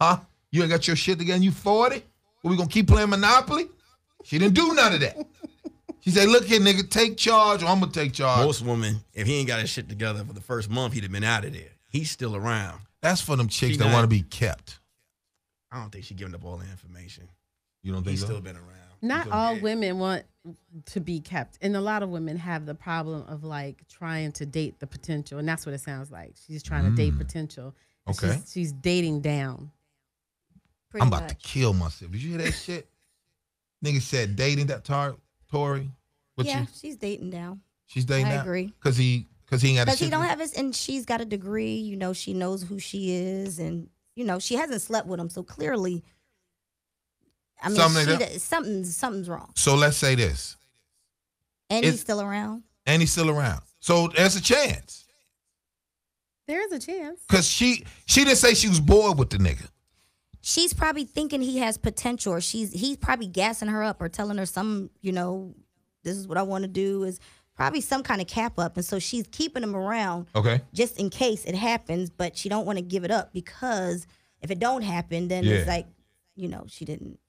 huh? You ain't got your shit together and you 40? We gonna keep playing Monopoly? She didn't do none of that. She said, look here, nigga, take charge or I'm gonna take charge. Most women, if he ain't got his shit together for the first month, he'd have been out of there. He's still around. That's for them chicks that want to be kept. I don't think she giving up all the information. You don't think He's so? still been around. Not all women want to be kept. And a lot of women have the problem of like trying to date the potential. And that's what it sounds like. She's trying to date potential. Okay. She's dating down. I'm about to kill myself. Did you hear that shit? Nigga said dating that Tori. She's dating down. She's dating down? I agree. Because he ain't got a shit. Because he don't have his, and she's got a degree. She knows who she is, and she hasn't slept with him. So clearly, I mean, something's wrong. So let's say this. And he's still around. So there's a chance. There is a chance. Because she didn't say she was bored with the nigga. She's probably thinking he has potential, or he's probably gassing her up or telling her some, this is what I want to do, is probably some kind of cap up. And so she's keeping him around just in case it happens, but she don't want to give it up because if it don't happen, then it's like, she didn't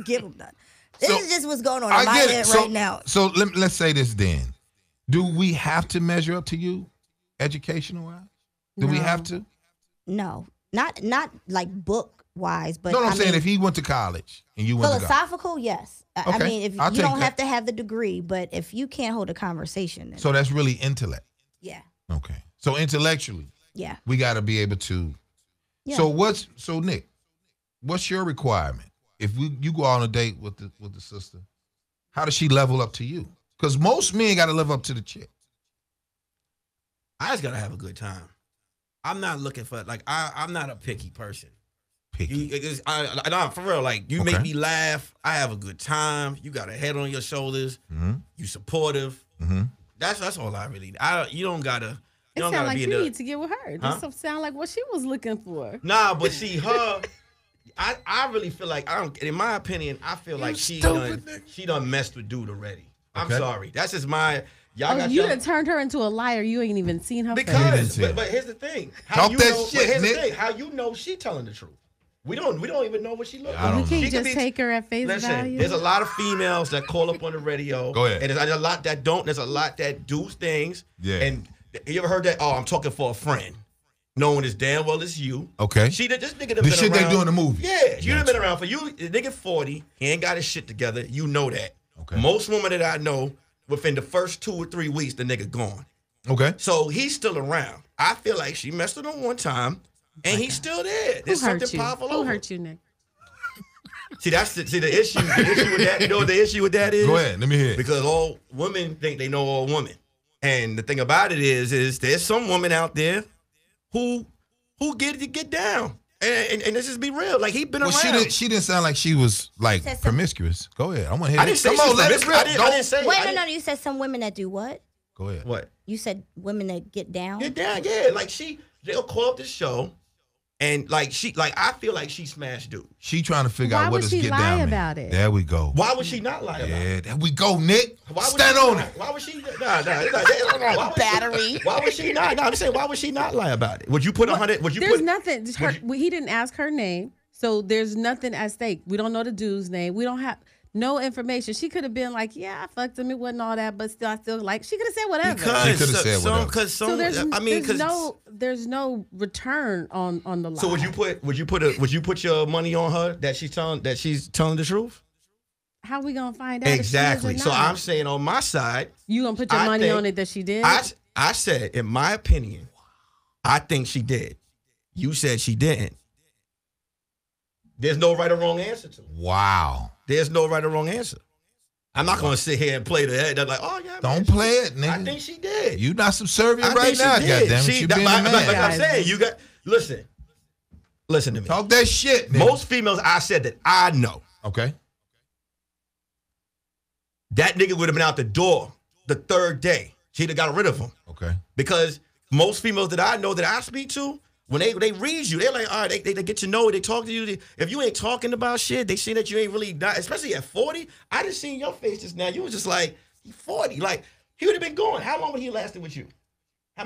give him that. This is just what's going on in my head right now. So let's say this then. Do we have to measure up to you educational-wise? Do we have to? No. Not like book wise, but I'm saying if he went to college and you went to college. Philosophical, yes. I mean, if you don't have to have the degree, but if you can't hold a conversation, then so that's really intellect. Yeah. Okay. So intellectually, we got to be able to. Yeah. So Nick, what's your requirement if you go on a date with the sister? How does she level up to you? Because most men got to live up to the chick. I just gotta have a good time. I'm not looking for I'm not a picky person. Picky. No, for real. Like you make me laugh. I have a good time. You got a head on your shoulders. Mm-hmm. You supportive. Mm-hmm. That's all I really. You don't gotta. You don't sound gotta like be you in need to get with her. This sound like what she was looking for. Nah, but see her. I really feel like in my opinion, I feel like she done messed with dude already. I'm sorry. That's just my. You done turned her into a liar. You ain't even seen her face. But here's the thing. How you know she telling the truth? We don't even know what she looks like. You can't just take her at face value. There's a lot of females that call up on the radio. Go ahead. And there's a lot that don't. There's a lot that do things. Yeah. And you ever heard that? Oh, I'm talking for a friend. Knowing as damn well as you. Okay. This nigga done been shit around. they do in the movie. Yeah. You done been around for you. The nigga 40. He ain't got his shit together. You know that. Okay. Most women that I know, within the first 2 or 3 weeks, the nigga gone. Okay. So he's still around. I feel like she messed with him one time, and he's still there. There's something powerful over. Who hurt you, Nick? See, that's the issue. The issue with that, you know what the issue with that is? Go ahead, let me hear it. Because all women think they know all women. And the thing about it is there's some women out there who get down. And let's just be real. Like, he been Well, around. she didn't sound like she was like Said some- promiscuous. Go ahead. I want to hear I it. didn't say Come on, she's let it promiscuous. rip. I didn't say. Wait, no. You said some women that do what? Go ahead. What? You said women that get down. Get down, yeah. Like, they'll call up the show, and I feel like she smashed dude. She trying to figure Why out what would does she get lie down mean. about it? There we go. Why would she not lie about it? Yeah, there we go, Nick. Why would Stand she on not? it. Why would she? Nah. Battery. Why would she not? No, I'm saying, why would she not lie about it? Would you put 100? Would you There's put? nothing. He didn't ask her name, so there's nothing at stake. We don't know the dude's name. We don't have no information. She could have been like, "Yeah, I fucked him. It wasn't all that, but still, I still like." She could have said whatever. She coulda said whatever. Because so there's no return on the lie. So would you put your money on her that she's telling the truth? How we gonna find out? if she is or Exactly. So not? I'm saying on my side, You gonna put your I money think- on it that she did? I said, in my opinion, I think she did. You said she didn't. There's no right or wrong answer to it. Wow. There's no right or wrong answer. I'm not going to sit here and play the head. They're like, oh, yeah. Don't man, play it, nigga. I think she did. You not subservient I right think she now, did. goddammit. She- You that- being a like man. I'm saying, you got, listen to me. Talk that shit, nigga. Most females I said that I know, Okay. that nigga would have been out the door the third day. She'd have got rid of him. Okay. Because most females that I know that I speak to, when they read you, they're like, all right, they get to know you, they talk to you. If you ain't talking about shit, they see that you ain't really not, especially at 40. I just seen your face just now. You was just like, 40. Like, he would have been going. How long would he lasted with you? How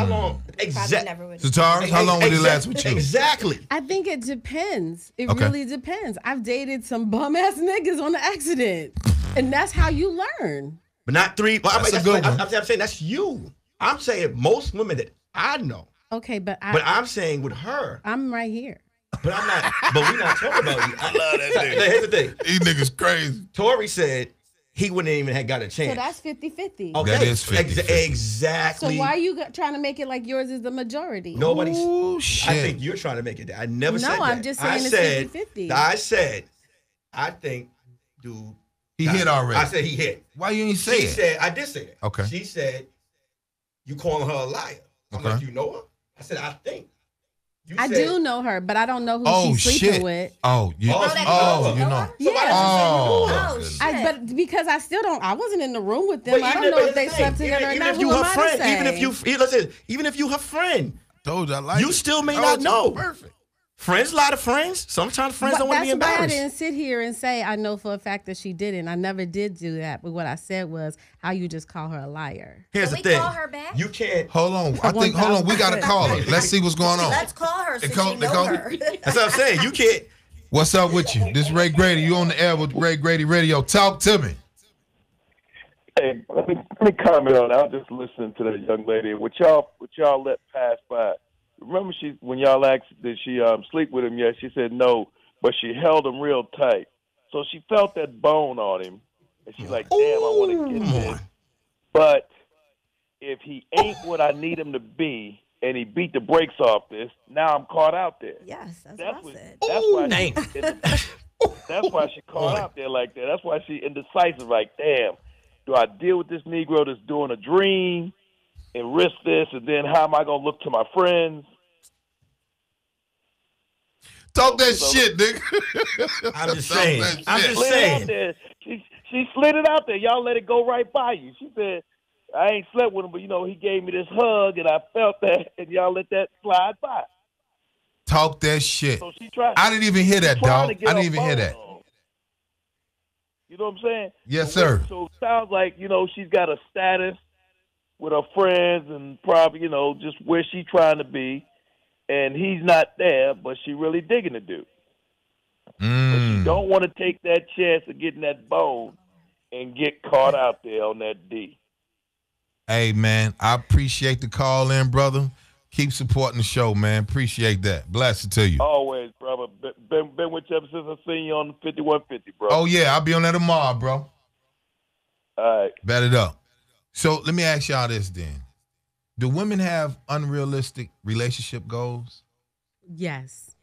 long? Probably Exactly. never would. So, Taurus, how long would it last with you? Exactly. I think it depends. It Okay. really depends. I've dated some bum ass niggas on the accident, and that's how you learn. But not three. Well, That's a good one. I'm saying that's you. I'm saying most women that I know. Okay, but I'm saying with her. I'm right here. But I'm not. But we're not talking about you. I love that nigga. Here's the thing. These niggas crazy. Tori said he wouldn't even have got a chance. So that's 50-50. Okay. That is 50-50. Exactly. So why are you trying to make it like yours is the majority? Nobody's. Ooh, shit. I think you're trying to make it that. I never No, said that. I'm just saying I it's said, 50-50. I said, I think, dude. He hit already. I said he hit. Why you ain't say She it? said, I did say that. Okay. She said, you calling her a liar. I'm Okay. like, you know her? I said, I think. You I said, do know her, but I don't know who Oh, she's sleeping shit. with. Oh, you, Oh, oh, you you know know. her? Yeah. Oh, Oh, shit. But because I still don't, I wasn't in the room with them. But I even don't know but if they here's the slept thing. together or Even not. if you Who her am I to friend, say? even if you her friend, told you I like you it. still may Oh, not it's know. Perfect. Friends, a lot of friends. Sometimes friends don't want to be That's why I embarrassed. didn't sit here and say I know for a fact that she didn't. I never did do that. But what I said was how you just call her a liar. Here's Can the we thing. call her back? You can't. Hold on. Hold on. We got to call her. Let's see what's going on. Let's call her so They call- she they know call- her. That's what I'm saying. You can't. What's up with you? This is Ray Grady. You on the air with Ray Grady Radio. Talk to me. Hey, let me comment on that. I was just listening to that young lady. What y'all let pass by. Remember, when y'all asked did she sleep with him? Yes, she said no, but she held him real tight. So she felt that bone on him, and she's like, "Damn, I want to get this." But if he ain't what I need him to be, and he beat the brakes off this, now I'm caught out there. Yes, that's That's what I said. That's why she caught out there like that. That's why she indecisive. Like, damn, do I deal with this Negro that's doing a dream and risk this, and then how am I gonna look to my friends? Talk that shit, nigga. I'm just Talk saying. that I'm shit. just Slid it out saying. there. She slid it out there. Y'all let it go right by you. She said, I ain't slept with him, but he gave me this hug, and I felt that, and y'all let that slide by. Talk that shit. So she tried. I didn't even hear that, trying dog. to get I didn't her even hear phone that. on. You know what I'm saying? Yes, So sir. So it sounds like, she's got a status with her friends and probably, just where she trying to be. And he's not there, but she really digging the dude. But she don't want to take that chance of getting that bone and get caught out there on that D. Hey, man, I appreciate the call in, brother. Keep supporting the show, man. Appreciate that. Blessed to you. Always, brother. Been with you ever since I seen you on the 5150, bro. Oh, yeah, I'll be on that tomorrow, bro. All right. Bet it up. So let me ask y'all this then. Do women have unrealistic relationship goals? Yes.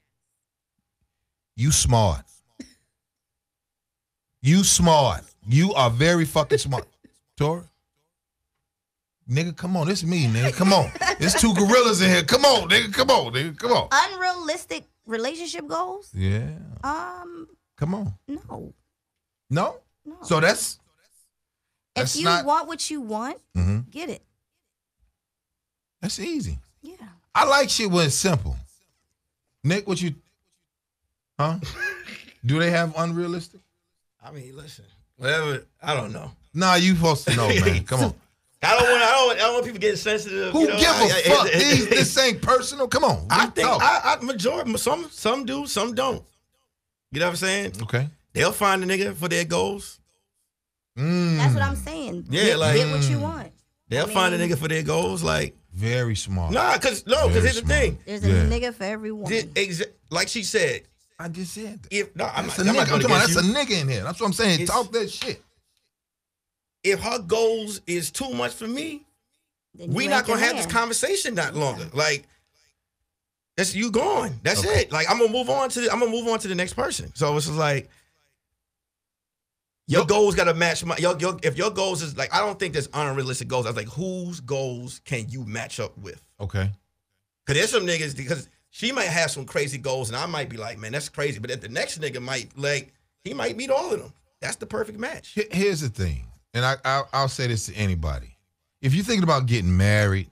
You smart. You smart. You are very fucking smart. Tori? Nigga, come on. This is me, nigga. Come on. There's two gorillas in here. Come on, nigga. Come on, nigga. Come on. Unrealistic relationship goals? Yeah. Come on. No. No? No. So that's if you not, want what you want, get it. That's easy. Yeah. I like shit when it's simple. Nick, what you, huh? Do they have unrealistic? I mean, listen, whatever. I don't know. Nah, you supposed to know, man. Come on. I don't want people getting sensitive. Who give a fuck? This ain't personal. Come on. I think majority, some do, some don't. You know what I'm saying? Okay. They'll find a nigga for their goals. That's what I'm saying. Yeah, get what you want. They'll find a nigga for their goals. Like, very smart. Because here's the thing. There's a nigga for every woman. Like she said. I just said that. I'm that's not going to that's a nigga in here. That's what I'm saying. Talk that shit. If her goals is too much for me, we not going to have this conversation that longer. Like, that's you gone. That's it. Like, I'm gonna move on to the next person. So it's just like your goals gotta match my if your goals is like, I don't think there's unrealistic goals. I was like, whose goals can you match up with? Okay. Cause there's some niggas, because she might have some crazy goals and I might be like, man, that's crazy. But then the next nigga he might meet all of them. That's the perfect match. Here's the thing, and I'll say this to anybody. If you're thinking about getting married,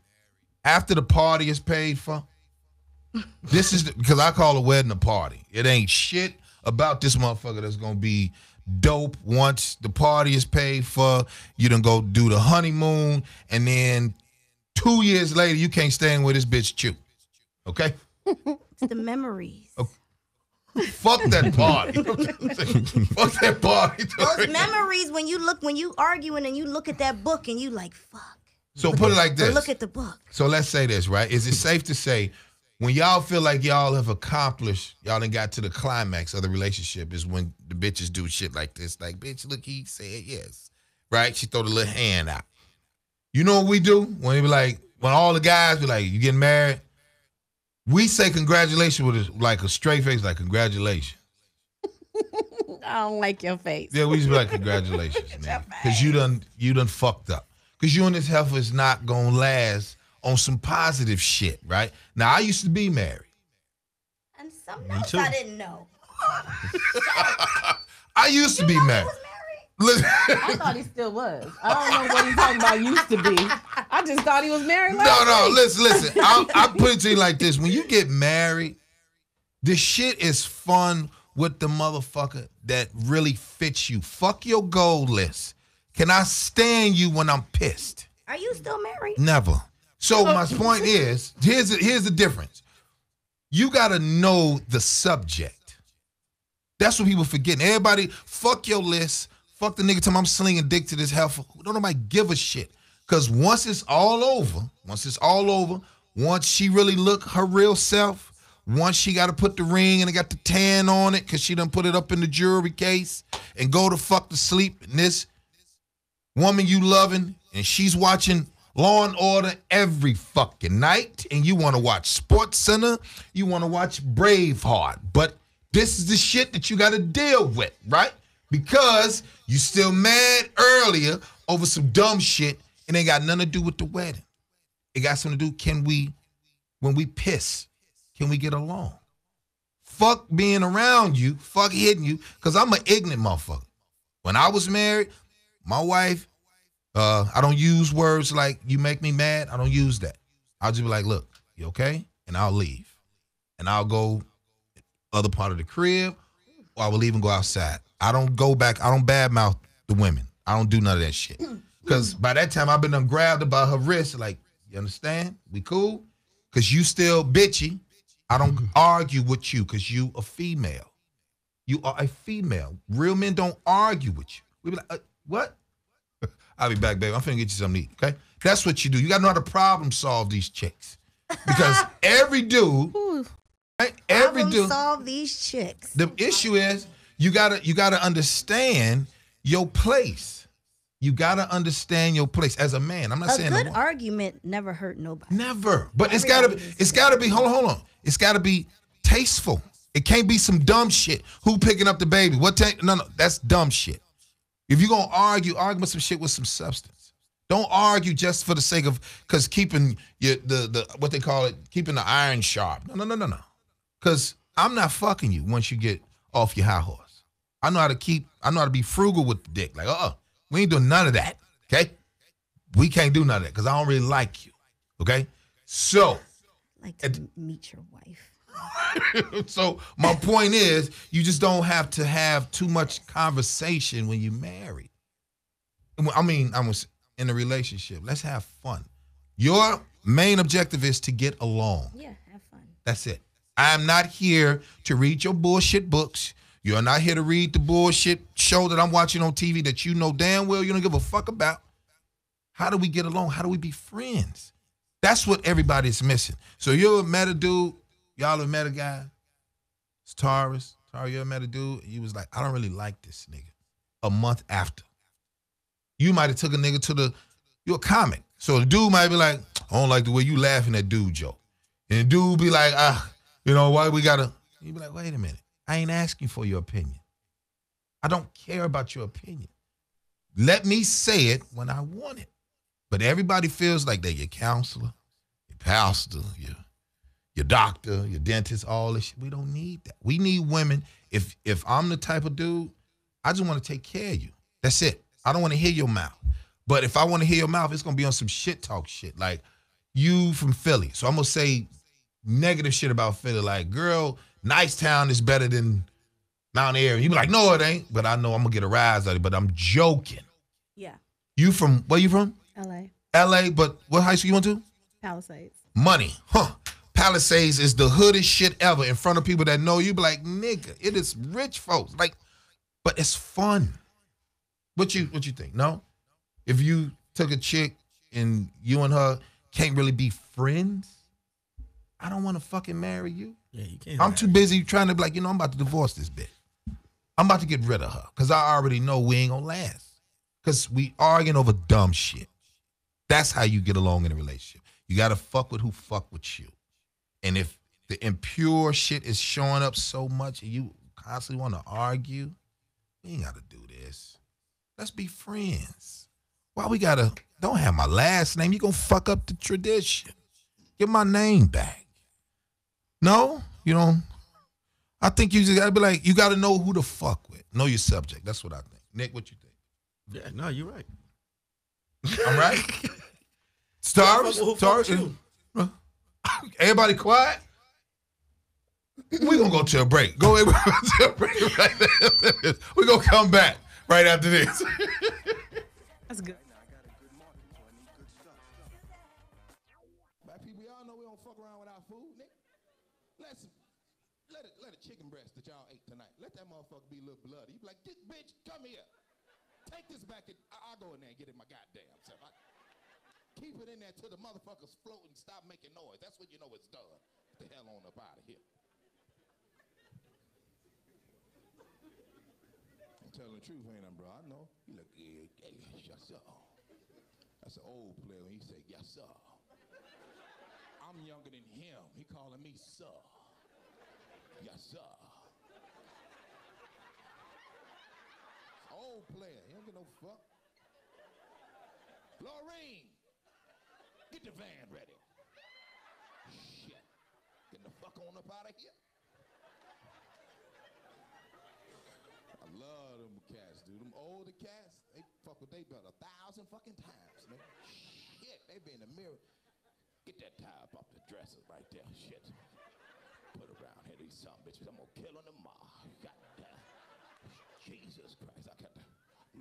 after the party is paid for, this is because I call a wedding a party. It ain't shit about this motherfucker that's gonna be dope once the party is paid for. You done go do the honeymoon, and then 2 years later you can't stand with this bitch chew. Okay? It's the memories. Okay. Fuck that party. Fuck that party. Those memories when you arguing and you look at that book and you like, fuck. So put it like this. Look at the book. So let's say this, right? Is it safe to say when y'all feel like y'all have accomplished, y'all done got to the climax of the relationship is when the bitches do shit like this? Like, bitch, look, he said yes. Right? She throw the little hand out. You know what we do? When all the guys be like, you getting married? We say congratulations with like a straight face, like congratulations. I don't like your face. Yeah, we just be like, congratulations, man. Because you done fucked up. Because you and this heifer is not going to last on some positive shit, right? Now, I used to be married. And some notes I didn't know. I used to be married. Listen. I thought he still was. I don't know what he's talking about used to be. I just thought he was married last No, week. listen. I put it to you like this. When you get married, the shit is fun with the motherfucker that really fits you. Fuck your goal list. Can I stand you when I'm pissed? Are you still married? Never. So my point is, here's the difference. You got to know the subject. That's what people forget. Everybody, fuck your list. Fuck the nigga till I'm slinging dick to this heifer. Don't nobody give a shit. Because once it's all over, once she really look her real self, once she got to put the ring and it got the tan on it because she done put it up in the jewelry case and go to fuck to sleep, and this woman you loving, and she's watching Law and Order every fucking night, and you want to watch Sports Center, you want to watch Braveheart, but this is the shit that you got to deal with, right? Because you still mad earlier over some dumb shit, and ain't got nothing to do with the wedding. It got something to do, when we piss, can we get along? Fuck being around you, fuck hitting you, because I'm an ignorant motherfucker. When I was married, my wife, I don't use words like, you make me mad. I don't use that. I'll just be like, look, you okay? And I'll leave. And I'll go other part of the crib, or I will even go outside. I don't go back. I don't badmouth the women. I don't do none of that shit. Because by that time, I've been done grabbed about her wrist. Like, you understand? We cool? Because you still bitchy. I don't argue with you because you a female. You are a female. Real men don't argue with you. We be like, what? I'll be back, baby. I'm finna get you something to eat, okay? That's what you do. You got to know how to problem solve these chicks. Because every dude, right? Every dude. Solve these chicks. The issue is you gotta understand your place. You gotta understand your place as a man. I'm not saying a good argument never hurt nobody. Never. But it's gotta be. Hold on. It's gotta be tasteful. It can't be some dumb shit. Who picking up the baby? No, that's dumb shit. If you're gonna argue about some shit with some substance. Don't argue just for the sake of because keeping the what they call it, keeping the iron sharp. No. Because I'm not fucking you once you get off your high horse. I know how to be frugal with the dick. Like, we ain't doing none of that. Okay? We can't do none of that because I don't really like you. Okay? So I'd like to meet your wife. so my point is, you just don't have to have too much conversation when you marry. I mean, I'm in a relationship. Let's have fun. Your main objective is to get along. Yeah, have fun. That's it. I'm not here to read your bullshit books. You're not here to read the bullshit show that I'm watching on TV that you know damn well you don't give a fuck about. How do we get along? How do we be friends? That's what everybody's missing. So you ever met a dude, y'all have met a guy, it's Taurus. Taurus, you ever met a dude? And you was like, I don't really like this nigga. A month after. You might have took a nigga you're a comic. So the dude might be like, I don't like the way you laughing at dude joke. And the dude be like, why we gotta, you be like, wait a minute. I ain't asking for your opinion. I don't care about your opinion. Let me say it when I want it. But everybody feels like they're your counselor, your pastor, your doctor, your dentist, all this shit. We don't need that. We need women. If I'm the type of dude, I just want to take care of you. That's it. I don't want to hear your mouth. But if I want to hear your mouth, it's going to be on some shit talk shit. Like, you from Philly. So I'm going to say negative shit about Philly. Like, girl, Nicetown is better than Mount Airy. You be like, no, it ain't. But I know I'm going to get a rise out of it. But I'm joking. Yeah. Where you from? L.A. L.A., but what high school you went to? Palisades. Money. Palisades is the hoodest shit ever in front of people that know you. Be like, nigga, it is rich folks. Like, but it's fun. What you think? No? If you took a chick and you and her can't really be friends, I don't want to fucking marry you. Yeah, you can't. I'm too busy trying to be like, I'm about to divorce this bitch. I'm about to get rid of her because I already know we ain't gonna last. Because we arguing over dumb shit. That's how you get along in a relationship. You got to fuck with who fuck with you. And if the impure shit is showing up so much and you constantly want to argue, we ain't got to do this. Let's be friends. Why we got to, don't have my last name. You going to fuck up the tradition. Get my name back. No, you don't. I think you just got to be like, you got to know who to fuck with. Know your subject. That's what I think. Nick, what you think? Yeah, no, you're right. I'm right. Stars. Everybody quiet. We're gonna go to a break. Go to a break right there. We're gonna come back right after this. That's good. Black people, y'all know we don't fuck around with our food, Nick. Let a chicken breast that y'all ate tonight. Let that motherfucker be a little bloody. You be like, this bitch, come here. Take this back. I'll go in there and get it my goddamn self. Keep it in there till the motherfuckers float and stop making noise. That's when you know it's done. Get the hell on up out of here. I'm telling the truth, ain't I, bro? I know. You look, yes, sir. That's an old player when he say, yes, sir. I'm younger than him. He calling me sir. Yes, sir. Old player. He don't get no fuck. Lorraine, get the van ready. Shit. Get the fuck on up out of here. I love them cats, dude. Them older cats, they fuck with they brother 1,000 fucking times, man. Shit, they be in the mirror. Get that tie up off the dresser right there. Shit. Put around here, these some bitches. I'm gonna kill them tomorrow. Goddamn. Jesus Christ, I got to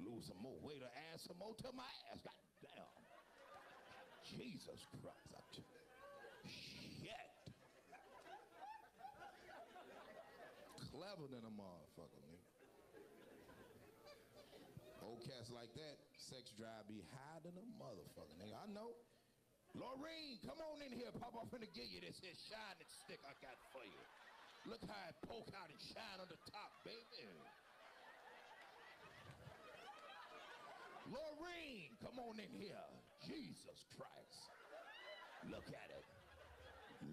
lose some more weight or add some more to my ass. Goddamn. Jesus Christ. Shit. Clever than a motherfucker, nigga. Old cats like that, sex drive be higher than a motherfucker, nigga. I know. Lorraine, come on in here, Papa. I'm finna give you this here shining stick I got for you. Look how it poke out and shine on the top, baby. Lorraine, come on in here. Jesus Christ. Look at it.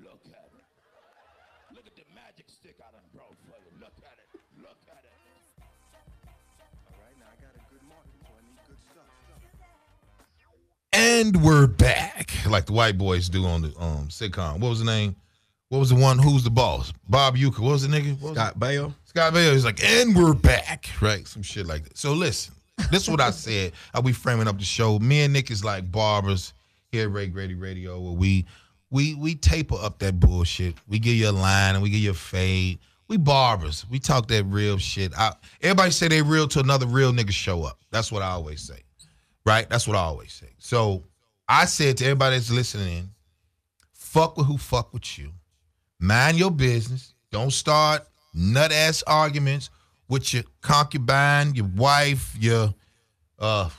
Look at it. Look at the magic stick I done brought for you. Look at it. Look at it. All right, now I got a good morning. And we're back, like the white boys do on the sitcom. What was the name? What was the one? Who's the boss? Bob Uecker. What was the nigga? Scott Baio. Scott Baio. He's like, and we're back, right? Some shit like that. So listen, this is what I said. How we framing up the show. Me and Nick is like barbers here at Grady Radio, where we taper up that bullshit. We give you a line and we give you a fade. We barbers. We talk that real shit. Everybody say they real till another real nigga show up. That's what I always say. Right? That's what I always say. So I said to everybody that's listening in, fuck with who fuck with you. Mind your business. Don't start nut-ass arguments with your concubine, your wife, your, what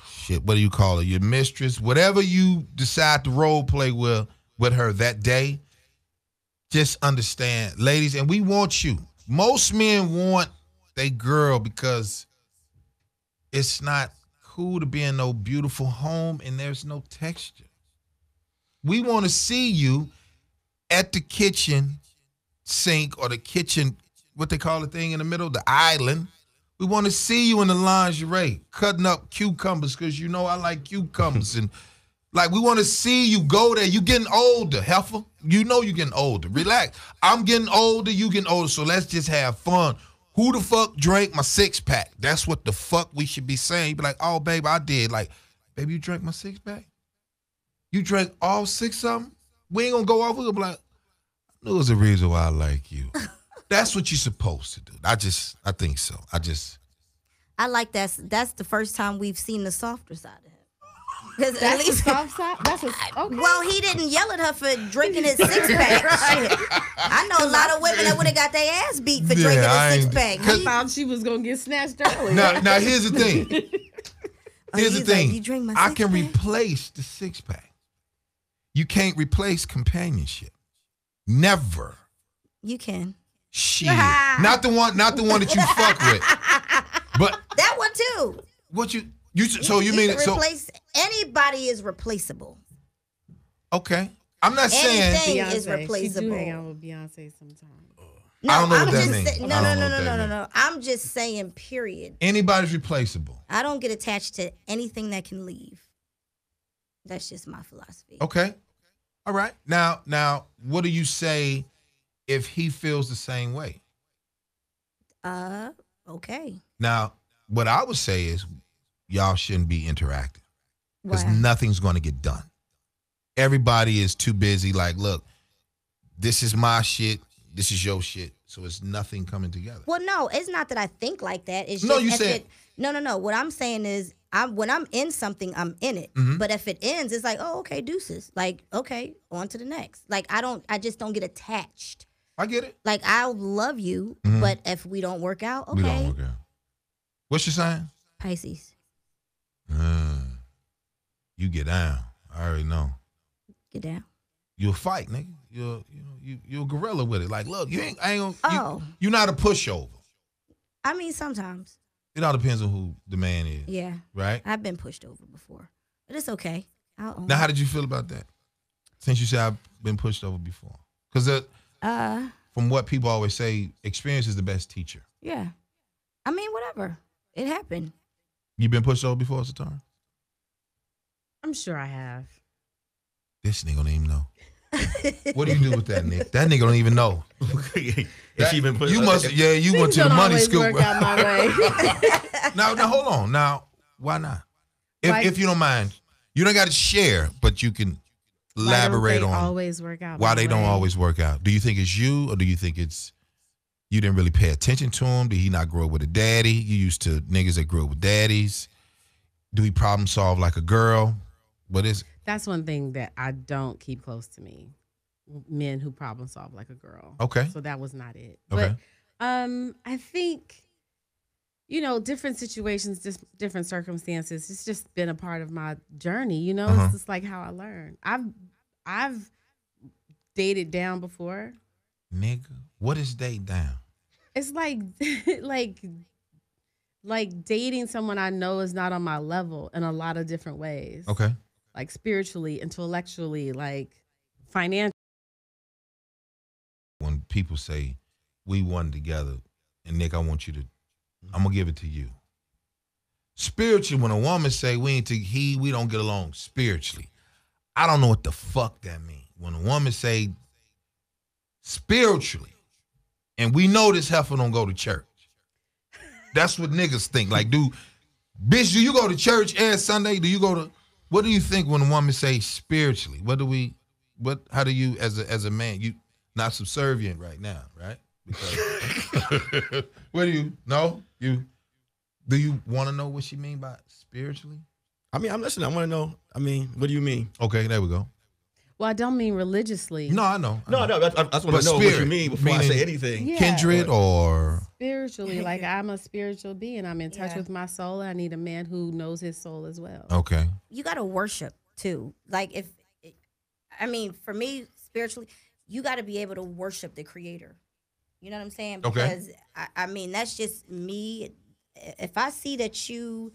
do you call her? Your mistress. Whatever you decide to role play with her that day, just understand, ladies, and we want you. Most men want their girl because it's not cool to be in no beautiful home and there's no texture. We want to see you at the kitchen sink or the kitchen, what they call the thing in the middle, the island. We want to see you in the lingerie cutting up cucumbers because you know I like cucumbers. And like we want to see you go there. You getting older, heifer. You know you getting older. Relax. I'm getting older, you getting older, so let's just have fun. Who the fuck drank my 6-pack? That's what the fuck we should be saying. You be like, oh, babe, I did. Like, baby, you drank my 6-pack? You drank all 6 of them? We ain't gonna go off. We're gonna be like, I knew it was a reason why I like you. That's what you're supposed to do. I think so. I like that. That's the first time we've seen the softer side of him. Because That's at least soft side. That's okay. Well, he didn't yell at her for drinking his 6-pack. Shit. I know a lot of women that would have got their ass beat for drinking a 6-pack. I thought she was gonna get snatched earlier. Now here's the thing. Here's the thing. Like, you drink my I can 6-pack? replace the 6-pack. You can't replace companionship. Never. You can. Shit. Not the one that you fuck with. But that one too. What you so you mean it so anybody is replaceable. okay. I'm not saying Anything Beyonce. is replaceable. She do hang out with Beyonce sometimes. No, I don't know I'm what that just means. say- I no, don't no, know no, what no, that no, no, means. no. I'm just saying, period. Anybody's replaceable. I don't get attached to anything that can leave. That's just my philosophy. Okay. All right. Now, what do you say if he feels the same way? Okay. Now, what I would say is y'all shouldn't be interacting because Why? nothing's going to get done. Everybody is too busy. Like, look, this is my shit. This is your shit. So it's nothing coming together. Well, no, it's not that I think like that. It's No, just you if said- it, no. What I'm saying is, when I'm in something, I'm in it. Mhm. But if it ends, it's like, oh, okay, deuces. Like, okay, on to the next. Like, I just don't get attached. I get it. Like, I'll love you, Mhm. but if we don't work out, okay. We don't work out. What's your sign? Pisces, You get down. I already know. get down. You'll fight, nigga. You're a gorilla with it. Like, look, I ain't gonna. Oh. You're not a pushover. I mean, sometimes, It all depends on who the man is. yeah. Right? I've been pushed over before, but it's okay. I'll own Now, how it. did you feel about that? Since you said I've been pushed over before. Because from what people always say, experience is the best teacher. Yeah. I mean, whatever. It happened. You been pushed over before, Satara? I'm sure I have. This nigga don't even know. What do you do with that, Nick? That nigga don't even know. Has she been put? You must, yeah, you went to the Things don't money always school. work out my way. Now, hold on. Now, why not? Why- If you don't mind, you don't got to share, but you can Why elaborate don't they on always work out. why my they don't way? always work out. Do you think it's you, or do you think it's you didn't really pay attention to him? Did he not grow up with a daddy? You used to niggas that grew up with daddies. Do he problem solve like a girl? What is? That's one thing that I don't keep close to me. Men who problem solve like a girl. Okay. So that was not it. Okay. But I think, different situations, just different circumstances. It's just been a part of my journey. It's just like how I learned. I've dated down before. Nigga, what is date down? It's like like dating someone I know is not on my level in a lot of different ways. Okay. Like spiritually, intellectually, like financially. When people say we won together, and Nick, I'm gonna give it to you. Spiritually, when a woman say we don't get along spiritually, I don't know what the fuck that means. When a woman say spiritually, and we know this heifer don't go to church. That's what niggas think. Like, bitch, do you go to church every Sunday? Do you go to, what do you think when a woman say spiritually? How do you, as a man, you not subservient right now, right? Because, what do you want to know what she mean by spiritually? I mean, I'm listening. I want to know. I mean, what do you mean? Okay, there we go. Well, I don't mean religiously. No, I know. No, I just want to know what you mean before I say anything. Yeah. Kindred or spiritually, like I'm a spiritual being. I'm in touch with my soul. I need a man who knows his soul as well. Okay. You got to worship too. Like for me, spiritually, you got to be able to worship the Creator. You know what I'm saying? Because I mean, that's just me. If I see that you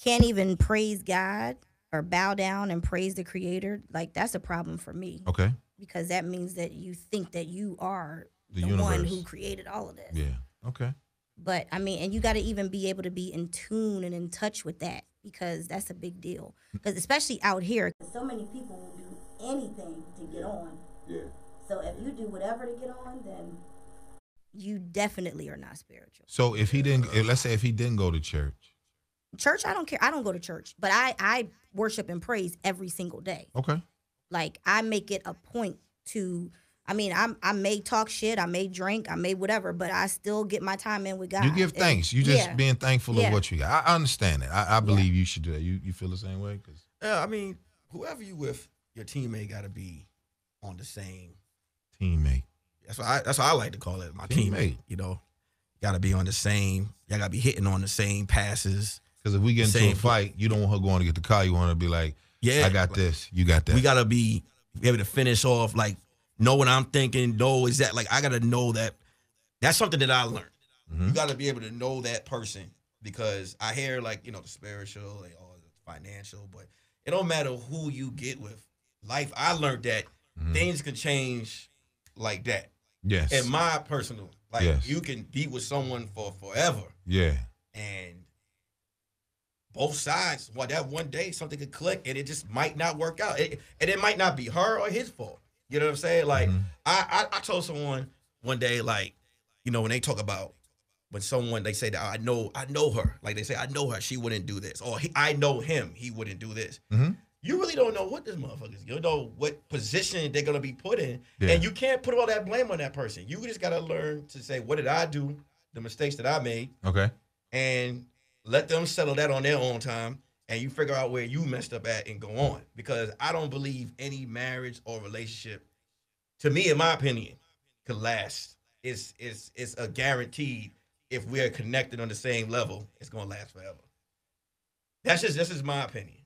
can't even praise God or bow down and praise the Creator, like that's a problem for me. Okay. Because that means that you think that you are the universe. one who created all of this. Yeah. Okay. But I mean, and you got to even be able to be in tune and in touch with that, because that's a big deal. Because especially out here, so many people will do anything to get on. Yeah. So if you do whatever to get on, then you definitely are not spiritual. So let's say if he didn't go to church. Church, I don't care. I don't go to church, but I worship and praise every single day. Okay. Like I make it a point to. I mean, I may talk shit, I may drink, I may whatever, but I still get my time in with God. You give thanks. You just being thankful of what you got. I understand that. I believe you should do that. You feel the same way? Yeah, I mean, whoever you with, your teammate got to be on the same teammate. That's what I like to call it, my teammate. You know, got to be on the same. Y'all got to be hitting on the same passes. Because if we get into a fight, you don't want her going to get the car. You want her to be like, I got this. You got that. We got to be able to finish off, like, know what I'm thinking, know exactly. Like, I got to know that. That's something that I learned. Mm-hmm. You got to be able to know that person, because I hear, like, the spiritual, like, the financial, but it don't matter who you get with. Life, I learned that things can change like that. Yes. In my personal, you can be with someone for forever. Yeah. And both sides, that one day something could click and it just might not work out. And it might not be her or his fault. You know what I'm saying? Like, I told someone one day, like, when they talk about when someone, they say that I know her. Like, they say, I know her, she wouldn't do this. Or I know him, he wouldn't do this. Mm-hmm. You really don't know what this motherfucker is. You don't know what position they're going to be put in. Yeah. And you can't put all that blame on that person. You just got to learn to say, what did I do? The mistakes that I made. Okay. And let them settle that on their own time. And you figure out where you messed up at and go on. Because I don't believe any marriage or relationship, to me, in my opinion, could last. It's a guaranteed, if we're connected on the same level, it's going to last forever. This is my opinion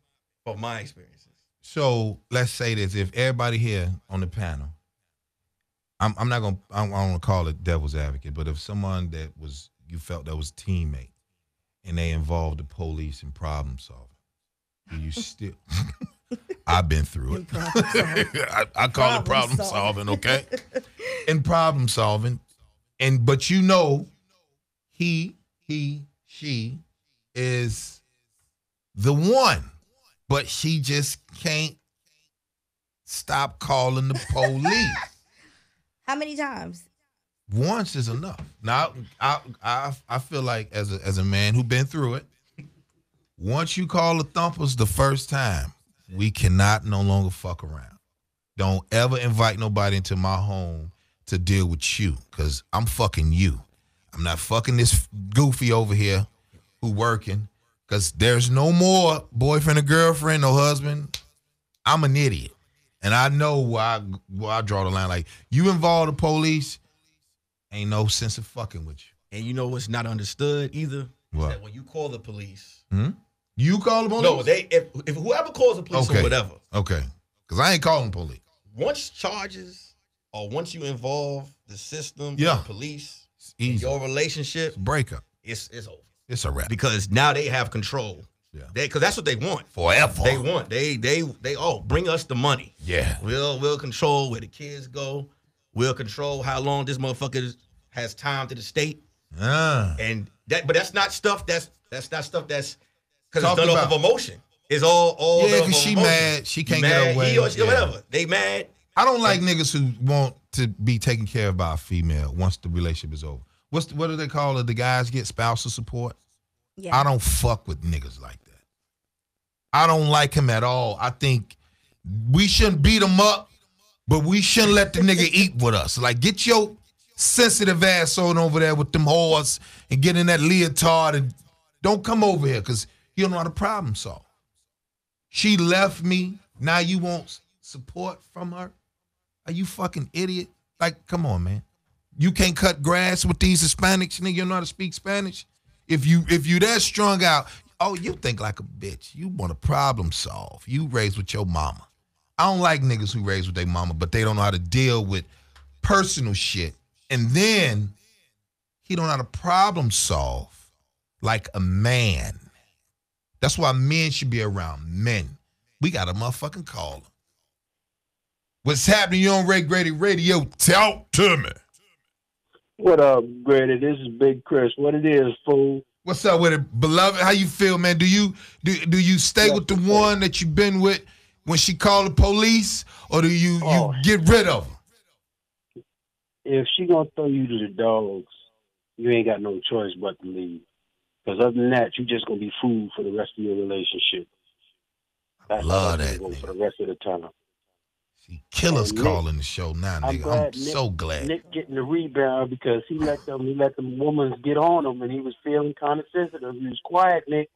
from my experiences. So let's say this. If everybody here on the panel, I don't want to call it devil's advocate, but if someone you felt that was teammate and they involved the police in problem solving, do you still... I've been through it. I call it problem solving, okay? In problem solving. But he, she is the one. But she just can't stop calling the police. How many times? Once is enough. Now, I feel like as a man who's been through it, once you call the thumpers the first time, we cannot no longer fuck around. Don't ever invite nobody into my home to deal with you, because I'm fucking you. I'm not fucking this goofy over here who working, because there's no more boyfriend or girlfriend, no husband. I'm an idiot. And I know where I draw the line. Like, you involve the police, ain't no sense of fucking with you. And you know what's not understood either? What? Is that when you call the police. You call the police? No, if whoever calls the police or whatever. Okay. Because I ain't calling police. Once charges, or once you involve the system, the police, in your relationship, it's a breakup. It's over. It's a wrap. Because now they have control. Yeah. Because that's what they want. Forever. They want. They bring us the money. Yeah. We'll control where the kids go. We'll control how long this motherfucker has time to the state. And but that's not stuff that's not stuff that's because it's done off of emotion. It's all Yeah, the because she emotions. mad. She can't mad, get her way. he or she, Yeah. whatever. They mad. I don't like niggas who want to be taken care of by a female once the relationship is over. What do they call it? The guys get spousal support? Yeah. I don't fuck with niggas like that. I don't like him at all. I think we shouldn't beat him up, but we shouldn't let the nigga eat with us. Like, get your sensitive ass on over there with them whores and get in that leotard and don't come over here because you don't know how to problem solve. She left me. Now you want support from her? Are you fucking idiot? Like, come on, man. You can't cut grass with these Hispanics, nigga. You don't know how to speak Spanish? If you that strung out, oh, you think like a bitch. You want to problem solve. You raised with your mama. I don't like niggas who raised with their mama, but they don't know how to deal with personal shit. And then he don't know how to problem solve like a man. That's why men should be around men. We got a motherfucking caller. What's happening? You on Grady Radio? Talk to me. What up, Grady? This is Big Chris. What it is, fool? What's up with it, beloved? How you feel, man? Do you stay with the one that you've been with when she called the police, or do you get rid of her? If she gonna throw you to the dogs, you ain't got no choice but to leave. Because other than that, you just gonna be food for the rest of your relationship. That's Love how that, go nigga. for the rest of the time. See, Killer's Nick, calling the show now, nigga. I'm so glad. Nick getting the rebound because he let them women get on him, and he was feeling kind of sensitive. He was quiet, Nick.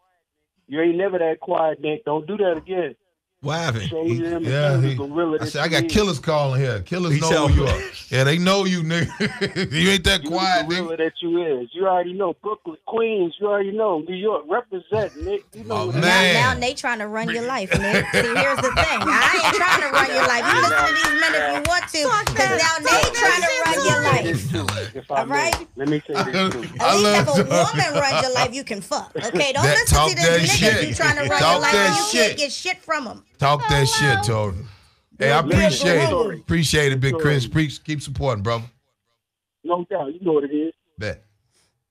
You ain't never that quiet, Nick. Don't do that again. What happened? Show them Yeah, gorilla I that said, I you got is. killers calling here. Killers He know said- who you are. Yeah, they know you, nigga. You ain't that You quiet, the nigga. gorilla that you is. You already know Brooklyn, Queens. You already know New York. Represent, Nick. You know Oh, what it is. man. Now they trying to run your life, Nick. See, here's the thing. I ain't trying to run your life. You listen to these men if you want to, because now they trying to run your life. If I All right? may, let me say this too. At least if a woman runs your life, you can fuck. Okay, don't That- listen talk to that this nigga shit. if you trying to run Talk your life that and you shit. can't get shit from him. Talk that shit, Tori. Hey, I appreciate Hello. it. Appreciate it, Big Chris. Keep supporting, brother. No doubt. You know what it is. Bet.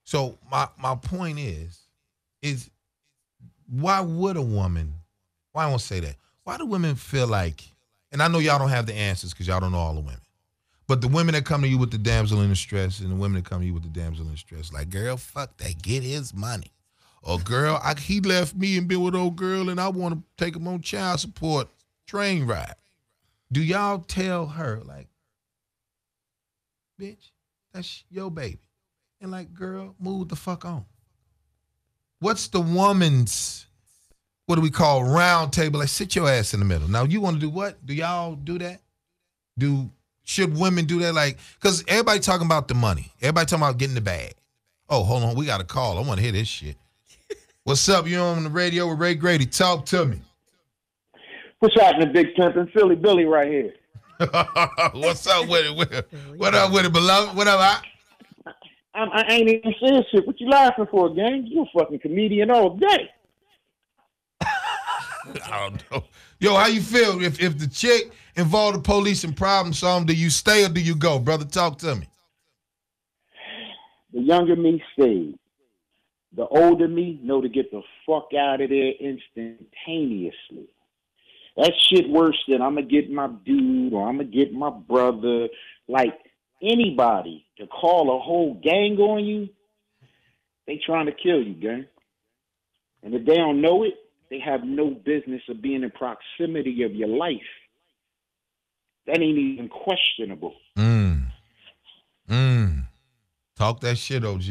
So my point is why would a woman, why I won't say that, why do women feel like, and I know y'all don't have the answers because y'all don't know all the women, but the women that come to you with the damsel in distress and the women that come to you with the damsel in distress, like, girl, fuck that, get his money. Or, girl, he left me and been with old girl and I want to take him on child support train ride. Do y'all tell her, like, bitch, that's your baby? And like, girl, move the fuck on. What's the woman's, what do we call, round table? Like, sit your ass in the middle. Now, you want to do what? Do y'all do that? Should women do that? Like, because everybody talking about the money. Everybody talking about getting the bag. Oh, hold on. We got a call. I want to hear this shit. What's up? You on the radio with Ray Grady. Talk to me. What's happening, Big Pimpin'? Philly Billy right here. What's up with it? What up with it, beloved? What up? I ain't even saying shit. What you laughing for, gang? You a fucking comedian all day. I don't know. Yo, how you feel if the chick involved the police in problem solving? Do you stay or do you go, brother? Talk to me. The younger me stayed. The older me know to get the fuck out of there instantaneously. That shit worse than I'm going to get my dude or I'm going to get my brother. Like, anybody to call a whole gang on you, they trying to kill you, gang. And if they don't know it, they have no business of being in proximity of your life. That ain't even questionable. Talk that shit, OG.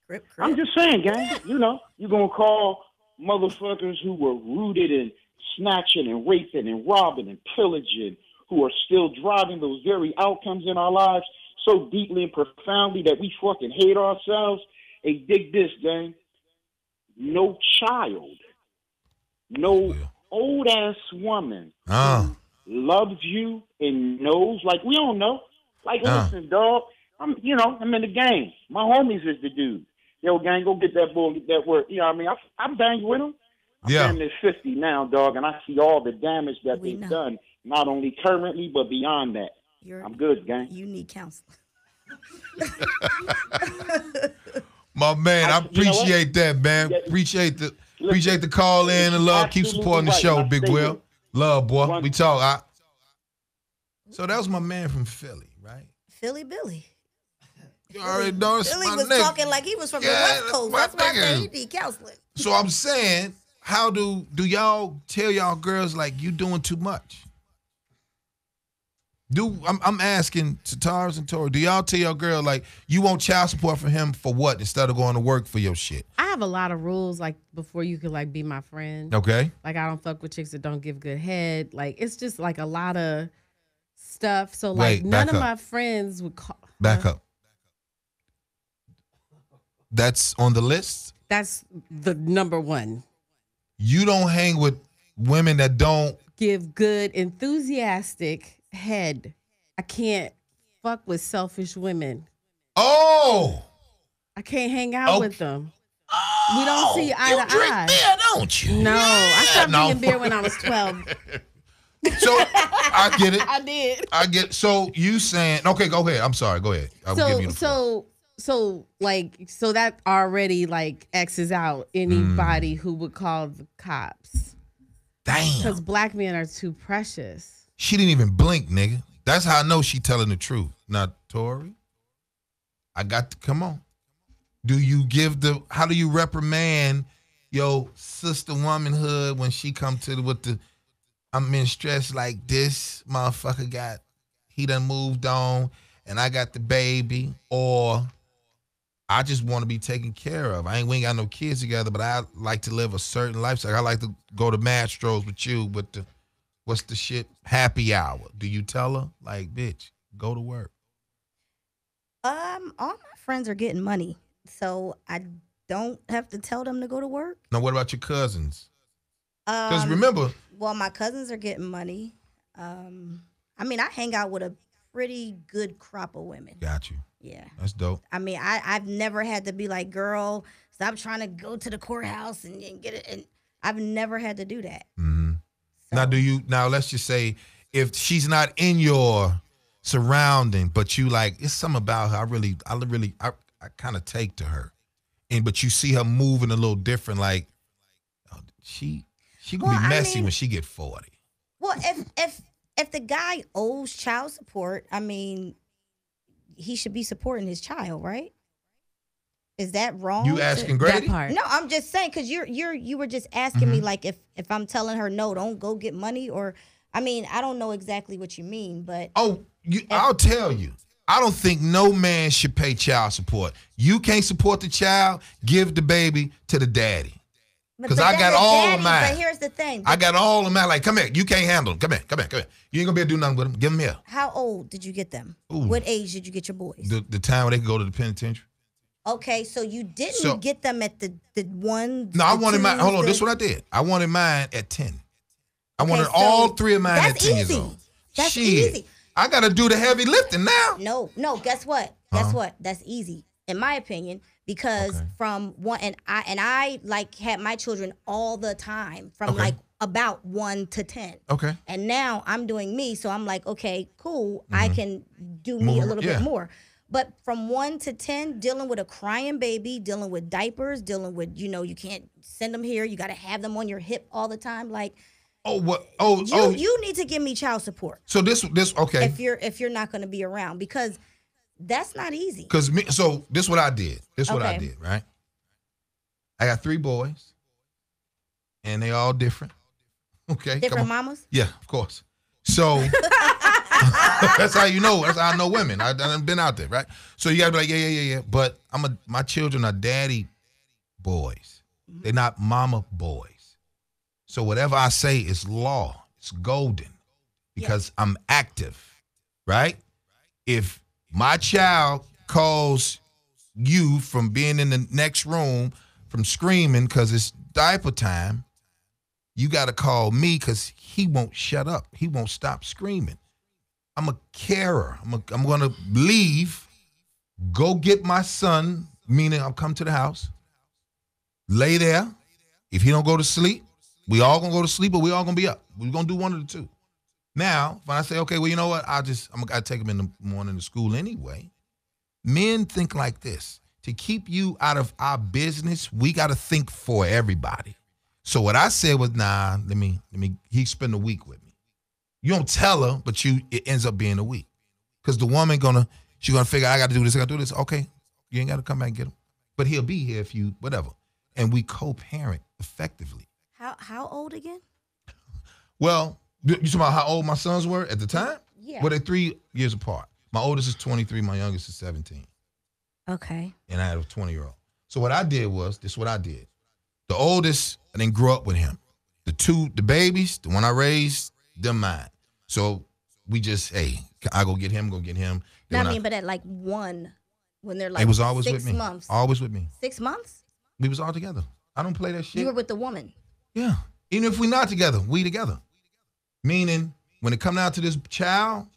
Crip. I'm just saying, gang, you know, you're going to call motherfuckers who were rooted in snatching and raping and robbing and pillaging, who are still driving those very outcomes in our lives so deeply and profoundly that we fucking hate ourselves. Hey, dig this, gang. No child, no old-ass woman who loves you and knows, like, we don't know. Like, listen, dog, I'm in the game. My homies is the dude. Yo, gang, go get that bull, get that work. You know what I mean? I bang with him. I'm damn near 50 now, dog, and I see all the damage that they've done, not only currently, but beyond that. I'm good, gang. You need counseling. My man, I appreciate that, man. Yeah. Appreciate the Appreciate the call in and love. Keep Absolutely supporting the right, show, and I Big stay Will. with Love, boy. One- We talk. So that was my man from Philly, right? Philly Billy. You already know it's Billy my was nigga. talking like he was from the Yeah, West Coast. my That's why I said nigga. he need counseling. So I'm saying, how do y'all tell y'all girls like you doing too much? I'm asking Tatars and Tori, do y'all tell your girl like you want child support for him for what instead of going to work for your shit? I have a lot of rules like before you could like be my friend. Okay. Like I don't fuck with chicks that don't give good head. Like it's just like a lot of stuff. So like Wait, none back of up. my friends would call. Back up. That's on the list? That's the number one. You don't hang with women that don't. Give good, enthusiastic head. I can't fuck with selfish women. Oh! I can't hang out with them. We don't see eye You to drink eye. beer, don't you? No, I stopped no. drinking beer when I was 12. So I get it. I did. I get. So you saying? Okay, go ahead. I'm sorry. Go ahead. I'll give you the floor. So that already like X's out anybody who would call the cops. Damn. Because black men are too precious. She didn't even blink, nigga. That's how I know she telling the truth. Now, Tori, I got to come on. Do you give how do you reprimand your sister womanhood when she come to I'm in stress like this motherfucker he done moved on and I got the baby, or I just want to be taken care of. We ain't got no kids together, but I like to live a certain lifestyle. I like to go to Mastro's with you with what's the shit? Happy hour. Do you tell her like, bitch, go to work? All my friends are getting money, so I don't have to tell them to go to work. Now, what about your cousins? Because remember, well, my cousins are getting money. I mean, I hang out with a pretty good crop of women. got you. Yeah. That's dope. I mean, I've never had to be like, girl, stop trying to go to the courthouse and get it. And I've never had to do that. Mm-hmm. Now let's just say if she's not in your surrounding, but you like, it's something about her. I kind of take to her. But you see her moving a little different, like she gonna be messy when she get 40. Well, if the guy owes child support, I mean, he should be supporting his child, right? Is that wrong? You asking Grady? That part. No, I'm just saying because you were just asking me like if I'm telling her no, don't go get money, or I mean I don't know exactly what you mean, but I'll tell you. I don't think no man should pay child support. You can't support the child, give the baby to the daddy. Because I got all of mine. But here's the thing. I got all of mine. Like, come here. You can't handle them. Come here. You ain't gonna be able to do nothing with them. Give them here. How old did you get them? Ooh. What age did you get your boys? The time where they could go to the penitentiary. Okay, so you didn't get them at the one. No, I wanted mine. Hold on, this is the- what I did. I wanted mine at 10. I wanted so all three of mine at that's 10 years easy. old. That's Shit. easy. I gotta do the heavy lifting now. No. Guess what? That's easy, in my opinion, because from one and I like had my children all the time from like about 1 to 10. Okay. And now I'm doing me, so I'm like, okay, cool. I can do me a little bit more. But from 1 to 10, dealing with a crying baby, dealing with diapers, dealing with, you can't send them here. You got to have them on your hip all the time. Like, you need to give me child support. So this okay. If you're not going to be around, because that's not easy. So this what I did. What I did, right? I got 3 boys, and they all different. Okay. Different mamas? Yeah, of course. So that's how you know. That's how I know women. I've been out there, right? So you gotta be like, yeah. But my children are daddy boys. They're not mama boys. So whatever I say is law. It's golden because I'm active, right? If my child calls you from being in the next room from screaming because it's diaper time, you got to call me because he won't shut up. He won't stop screaming. I'm a carer. I'm going to leave, go get my son, meaning I'll come to the house, lay there. If he don't go to sleep, we all going to go to sleep, or we all going to be up. We're going to do one of the two. Now, when I say, okay, well, you know what? I'm going to take him in the morning to school anyway. Men think like this. To keep you out of our business, we got to think for everybody. So what I said was, nah, let me. He spend a week with me. You don't tell her, but it ends up being a week. Because the woman she's gonna figure, I got to do this, I got to do this. Okay, you ain't got to come back and get him. But he'll be here if you, whatever. And we co-parent effectively. How old again? Well, you talking about how old my sons were at the time? Yeah. Well, they're 3 years apart. My oldest is 23, my youngest is 17. Okay. And I had a 20-year-old. So what I did was, this is what I did. The oldest, I didn't grow up with him. The babies, the one I raised, them mine. So we just, hey, I go get him. No, I mean, but at like 1, when they're like it was always 6 with me. months. Always with me. 6 months? We was all together. I don't play that shit. You were with the woman. Yeah. Even if we not together, we together. Meaning, when it come down to this child,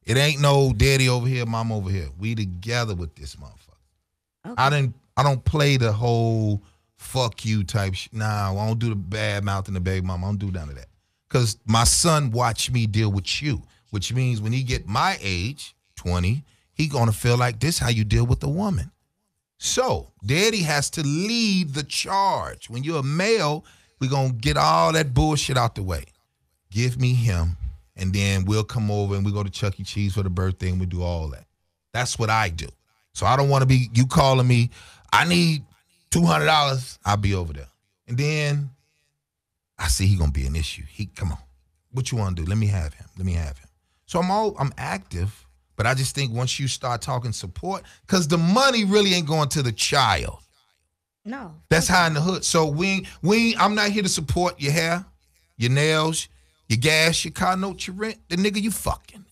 it ain't no daddy over here, mom over here. We together with this motherfucker. Okay. I don't play the whole fuck you type shit. Nah, I don't do the bad mouth and the baby mama. I don't do none of that. Because my son watched me deal with you, which means when he get my age, 20, he gonna feel like this how you deal with a woman. So, daddy has to lead the charge. When you're a male, we're gonna get all that bullshit out the way. Give me him, and then we'll come over and we go to Chuck E. Cheese for the birthday and we do all that. That's what I do. So I don't want to be you calling me, I need $200. I'll be over there. And then I see he gonna be an issue. Come on. What you want to do? Let me have him. So I'm active, but I just think once you start talking support, because the money really ain't going to the child. No. That's how in the hood. So I'm not here to support your hair, your nails, your gas, your car note, your rent. The nigga you fucking.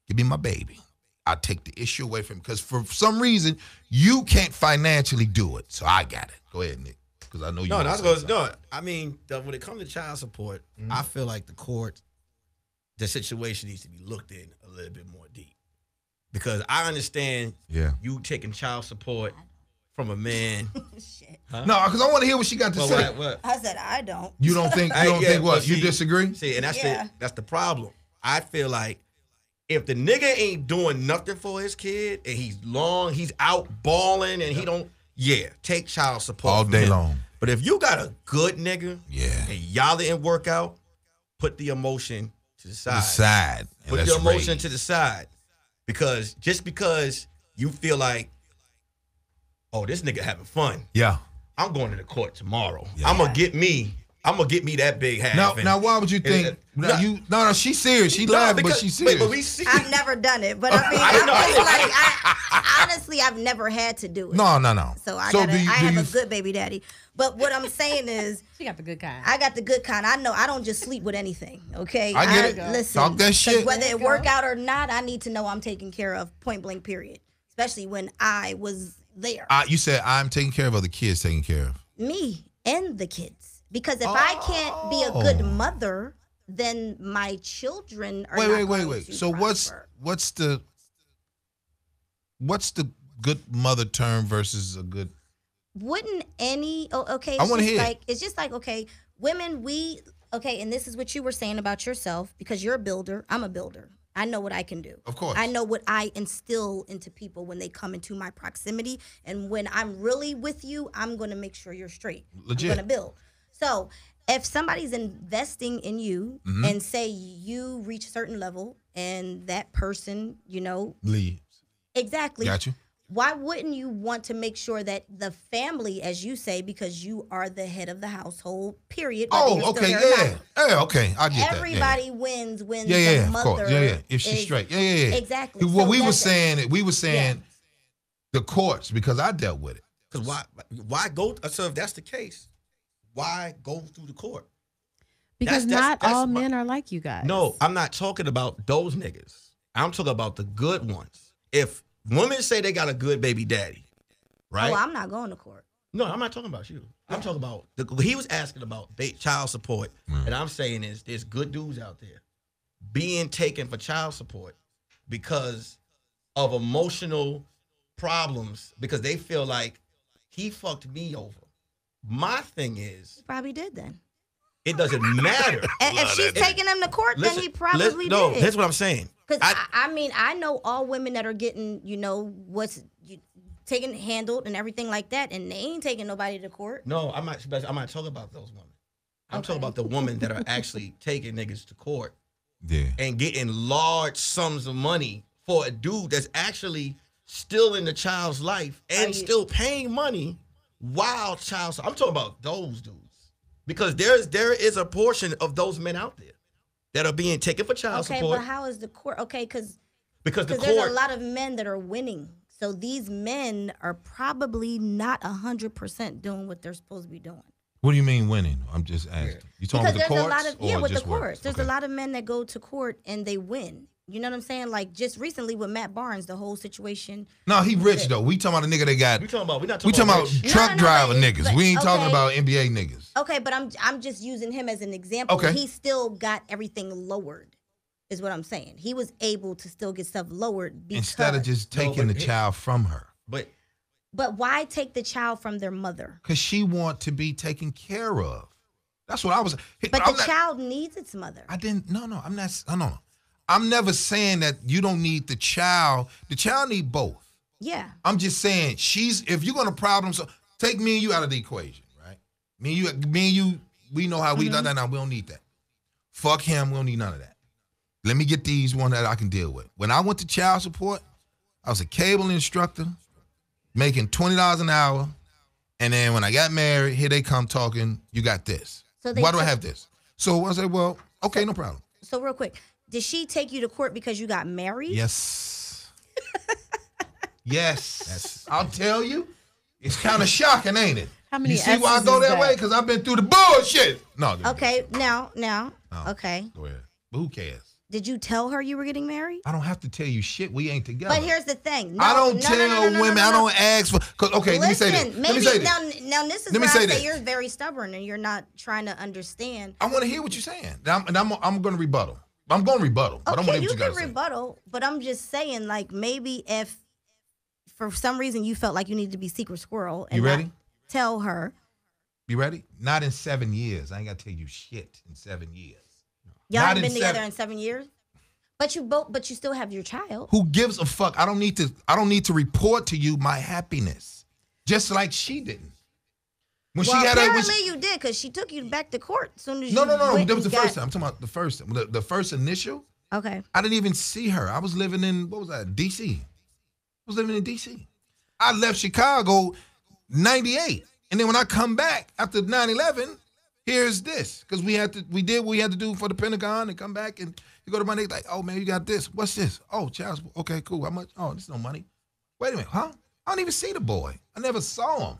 Give me my baby. I'll take the issue away from him because for some reason you can't financially do it. So I got it. Go ahead, Nick. Because I know you. No, I mean, when it comes to child support, I feel like the situation needs to be looked in a little bit more deep. Because I understand you taking child support from a man. Shit. Huh? No, because I want to hear what she got to say. What? I said I don't. You don't think? You don't think what? See, You disagree? See, and that's the problem. I feel like if the nigga ain't doing nothing for his kid and he's out balling and he don't, take child support all day long. But if you got a good nigga, and y'all didn't work out, put the emotion to the side. Put the emotion to the side. Because just because you feel like, oh, this nigga having fun. Yeah. I'm going to the court tomorrow. Yeah. I'm gonna get me that big half. Now why would you think? No, she's serious. She laughing, but she's serious. I've never done it, but I mean, honestly, I've never had to do it. No. So I have a good baby daddy. But what I'm saying is, she got the good kind. I got the good kind. I know I don't just sleep with anything. Okay, I get it. Listen, talk that shit. Whether it work out or not, I need to know I'm taken care of. Point blank. Period. Especially when I was there. You said I'm taking care of, other kids taking care of me and the kids. Because if I can't be a good mother, then my children are not going to So prosper. what's the good mother term versus a good? Wouldn't any? Okay. I want to hear. It's just like okay, women. And this is what you were saying about yourself because you're a builder. I'm a builder. I know what I can do. Of course. I know what I instill into people when they come into my proximity, and when I'm really with you, I'm going to make sure you're straight. Legit. I'm going to build. So if somebody's investing in you and say you reach a certain level and that person, leaves. Exactly. Got you. Why wouldn't you want to make sure that the family, as you say, because you are the head of the household, period. Okay, yeah, okay, I get Everybody wins when the mother of course. If she's straight. Yeah. Exactly. Well, we were saying the courts, because I dealt with it. Because why go, so if that's the case, why go through the court? Because not all men are like you guys. No, I'm not talking about those niggas. I'm talking about the good ones. If women say they got a good baby daddy, right? Oh, I'm not going to court. No, I'm not talking about you. I'm talking about, he was asking about child support, and I'm saying there's good dudes out there being taken for child support because of emotional problems, because they feel like he fucked me over. My thing is, he probably did then. It doesn't matter. And if she's taking him to court, then he probably did. No, here's what I'm saying. Because I know all women that are getting, what's taken handled and everything like that, and they ain't taking nobody to court. No, I'm not talking about those women. I'm talking about the women that are actually taking niggas to court Yeah. and getting large sums of money for a dude that's actually still in the child's life and still paying money while child. I'm talking about those dudes because there is a portion of those men out there that are being taken for child support. Okay, but how is the court? Okay, because the court, there's a lot of men that are winning. So these men are probably not 100% doing what they're supposed to be doing. What do you mean winning? I'm just asking. You talking about the courts? Because there's a lot of with the courts. Works? There's a lot of men that go to court and they win. You know what I'm saying? Like just recently with Matt Barnes, the whole situation. No, he rich though. We talking about a nigga that got. We not talking about truck driver niggas. We ain't talking about NBA niggas. Okay, but I'm just using him as an example. Okay. He still got everything lowered, is what I'm saying. He was able to still get stuff lowered because, instead of just taking the child from her. But why take the child from their mother? Because she want to be taken care of. That's what I was. But the child needs its mother. No, I'm not. No. I'm never saying that you don't need the child. The child need both. Yeah. I'm just saying if you're gonna problem solve, take me and you out of the equation, right? Me and you, we know how we done that now. We don't need that. Fuck him. We don't need none of that. Let me get these one that I can deal with. When I went to child support, I was a cable instructor, making $20 an hour, and then when I got married, here they come talking. You got this. So why do I have this? So I said, well, okay, no problem. So real quick. Did she take you to court because you got married? Yes. Yes. I'll tell you. It's kind of shocking, ain't it? How many you see why I go that way? Because I've been through the bullshit. No. Okay, now. Okay. Go ahead. But who cares? Did you tell her you were getting married? I don't have to tell you shit. We ain't together. But here's the thing. I don't tell women. I don't ask for. Cause okay, let me say this. Let me say this. Now this is where I say you're very stubborn and you're not trying to understand. I want to hear what you're saying. I'm going to rebuttal. I'm going to rebuttal. But Okay, you can rebuttal, but I'm just saying, like, maybe if for some reason you felt like you needed to be secret squirrel and you ready? not tell her. You ready? Not in 7 years. I ain't got to tell you shit in 7 years. Y'all haven't been together in 7 years? But you still have your child. Who gives a fuck? I don't need to report to you my happiness. Just like she didn't. When well, she had apparently you did, because she took you back to court as soon as No. That was the first time. I'm talking about the first time. The first initial. Okay. I didn't even see her. I was living in, what was that, D.C. I was living in D.C. I left Chicago 98. And then when I come back after 9/11, here's this. Because we did what we had to do for the Pentagon and come back and you go to my nigga like, oh man, you got this. What's this? Oh, child support. Okay, cool. How much? Oh, this no money. Wait a minute, huh? I don't even see the boy. I never saw him.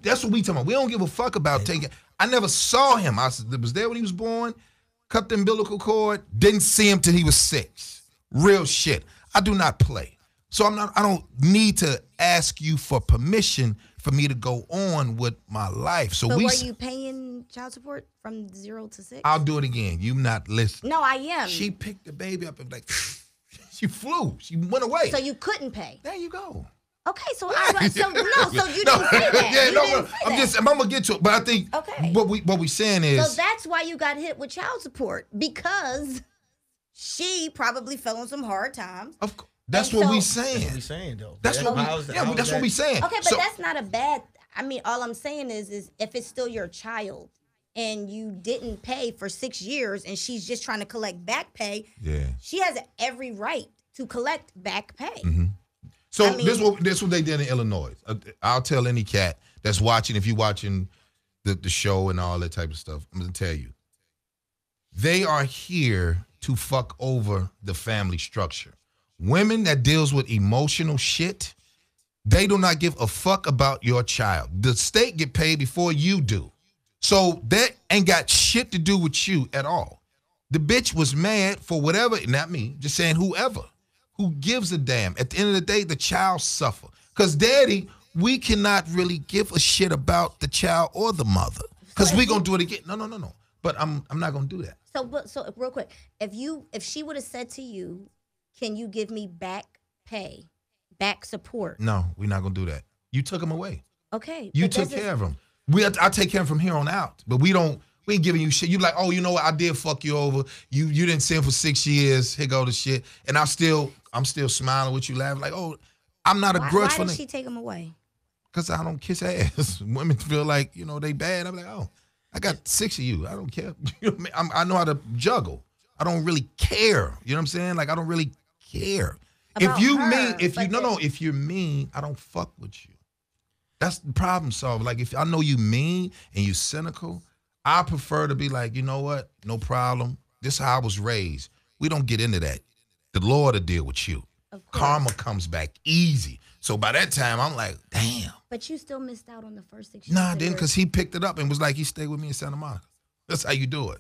That's what we talking about. We don't give a fuck about taking. I never saw him. I was there when he was born, cut the umbilical cord, didn't see him till he was 6. Real shit. I do not play. So I don't need to ask you for permission for me to go on with my life. So were you paying child support from 0 to 6? I'll do it again. You not listening. No, I am. She picked the baby up and like, she flew. She went away. So you couldn't pay. There you go. Okay, so you didn't say that. I'm gonna get to it, but I think what we saying is, so that's why you got hit with child support, because she probably fell on some hard times. Of course. That's what we saying. That's what we saying, though. That's what we saying. Okay, but that's not a bad. I mean, all I'm saying is if it's still your child and you didn't pay for 6 years and she's just trying to collect back pay, she has every right to collect back pay. Mm-hmm. So this what they did in Illinois. I'll tell any cat that's watching, if you're watching the show and all that type of stuff, I'm gonna tell you, they are here to fuck over the family structure. Women that deals with emotional shit, they do not give a fuck about your child. The state get paid before you do. So that ain't got shit to do with you at all. The bitch was mad for whatever, not me, just saying whoever. Who gives a damn? At the end of the day, the child suffer. Because daddy, we cannot really give a shit about the child or the mother. Because we going to do it again. No. But I'm not going to do that. So real quick, if she would have said to you, can you give me back pay, back support? No, we're not going to do that. You took him away. Okay. You took care of him. I take care of him from here on out. But we ain't giving you shit. You like, oh, you know what? I did fuck you over. You didn't see him for 6 years. Here go the shit. And I'm still smiling with you, laughing like, oh, I'm not a grudge for Why did she take him away? Because I don't kiss ass. Women feel like, they bad. I'm like, oh. I got 6 of you. I don't care. You know what I mean? I know how to juggle. I don't really care. You know what I'm saying? Like I don't really care. About If you her, mean, if you but no the- no, if you're mean, I don't fuck with you. That's the problem solver. Like if I know you mean and you cynical, I prefer to be like, you know what? No problem. This is how I was raised. We don't get into that. The Lord will deal with you. Of course. Karma comes back easy. So by that time, I'm like, damn. But you still missed out on the first 6 years. Nah, I of didn't, your- because he picked it up and was like, he stayed with me in Santa Monica. That's how you do it.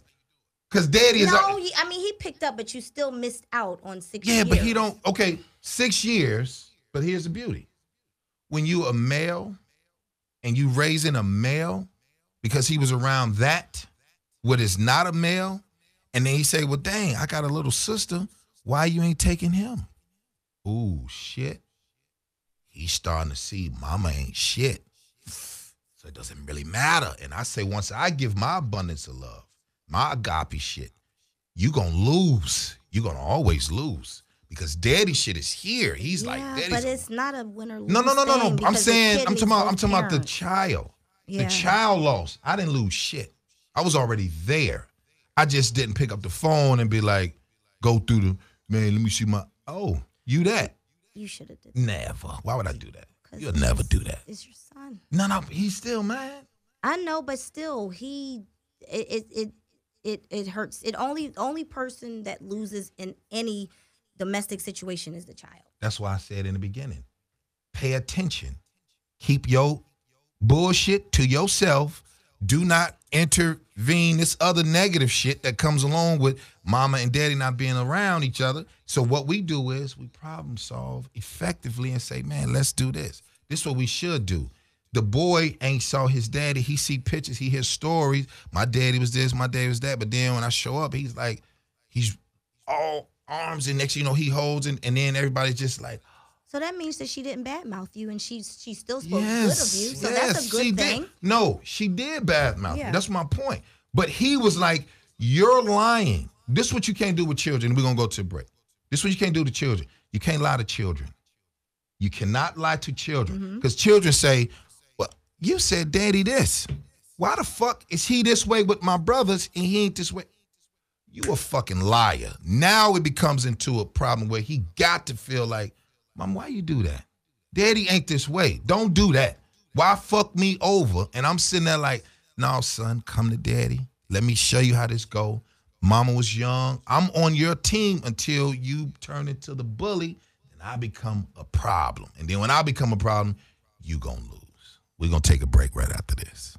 Because daddy is... No, I mean he picked up, but you still missed out on 6 years. Yeah, but he don't... Okay, 6 years, but here's the beauty. When you a male and you raising a male because he was around that, what is not a male, and then he say, well, dang, I got a little sister. Why you ain't taking him? Ooh, shit. He's starting to see mama ain't shit. So it doesn't really matter. And I say, once I give my abundance of love, my agape shit, you gonna lose. You gonna always lose. Because daddy shit is here. He's like, Yeah, daddy's but it's not a win or lose. no. thing I'm because the saying, kid I'm needs talking both about the parents. child. Yeah. The child lost. I didn't lose shit. I was already there. I just didn't pick up the phone and be like, go through the, man, let me see my, oh, you that. You should have did. Never. Why would I do that? 'Cause You'll never do that. It's your son. No, he's still mad. I know, but still, it hurts. It only person that loses in any domestic situation is the child. That's why I said in the beginning, pay attention. Keep your bullshit to yourself. Do not intervene this other negative shit that comes along with mama and daddy not being around each other. So what we do is we problem solve effectively and say, man, let's do this. This is what we should do. The boy ain't saw his daddy. He see pictures. He hears stories. My daddy was this. My daddy was that. But then when I show up, he's like, he's all arms. And next, he holds. And then everybody's just like, So that means that she didn't badmouth you, and she still spoke yes, good of you. So yes, that's a good she thing. Did. No, she did badmouth me. Yeah. That's my point. But he was like, you're lying. This is what you can't do with children. We're going to go to a break. This is what you can't do to children. You can't lie to children. You cannot lie to children. Because children say, well, you said daddy this. Why the fuck is he this way with my brothers and he ain't this way? You a fucking liar. Now it becomes into a problem where he got to feel like, Mom, why you do that? Daddy ain't this way. Don't do that. Why fuck me over? And I'm sitting there like, no, son, come to daddy. Let me show you how this go. Mama was young. I'm on your team until you turn into the bully and I become a problem. And then when I become a problem, you gonna lose. We're gonna take a break right after this.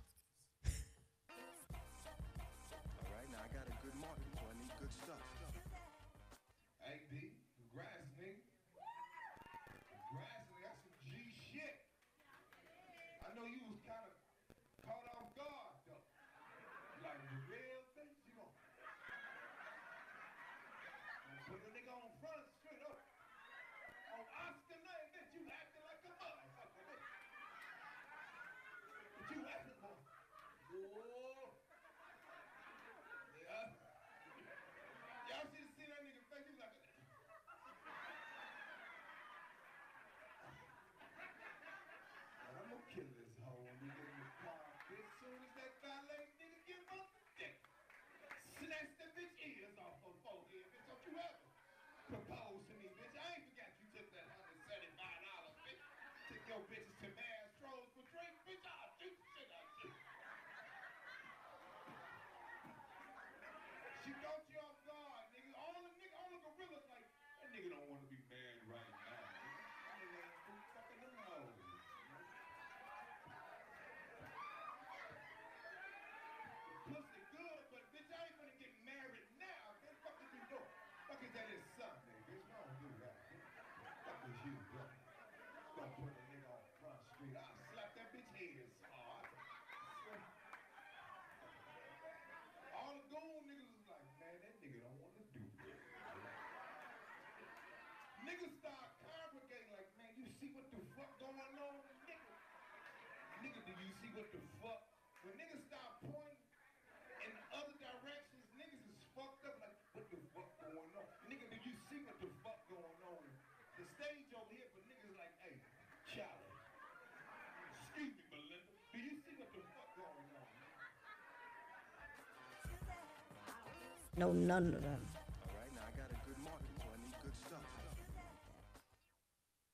No, none of them.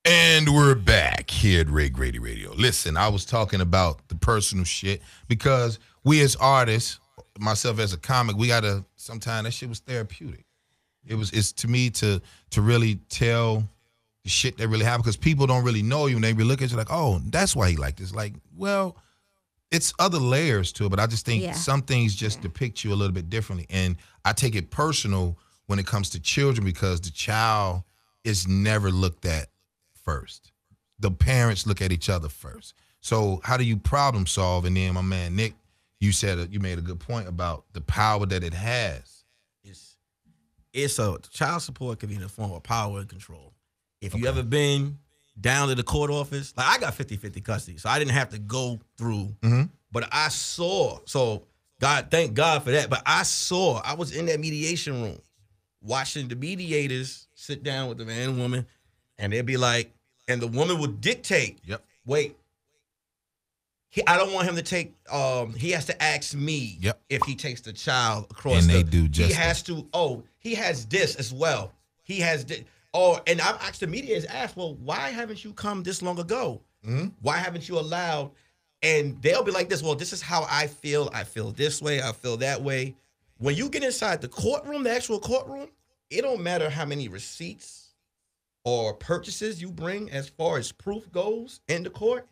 And we're back here at Grady Radio. Listen, I was talking about the personal shit because we as artists, myself as a comic, we gotta sometimes that shit was therapeutic. It's to me to really tell the shit that really happened because people don't really know you and they really look at you like, oh, that's why he like this. Like, well, it's other layers to it, but I just think some things just depict you a little bit differently. And I take it personal when it comes to children because the child is never looked at first. The parents look at each other first. So how do you problem solve? And then my man Nick, you made a good point about the power that it has. It's a child support can be in the form of power and control. If you ever been down to the court office, like I got 50-50 custody, so I didn't have to go through. But I saw, so thank God for that. But I was in that mediation room watching the mediators sit down with the man and woman, and they'd be like, and the woman would dictate, wait, I don't want him to take, he has to ask me if he takes the child across. And they do just he has to, he has this as well. He has this. And I've asked the mediators, well, why haven't you come this long ago? Why haven't you allowed? And they'll be like this, well, this is how I feel. I feel this way. I feel that way. When you get inside the courtroom, the actual courtroom, it don't matter how many receipts or purchases you bring as far as proof goes in the court,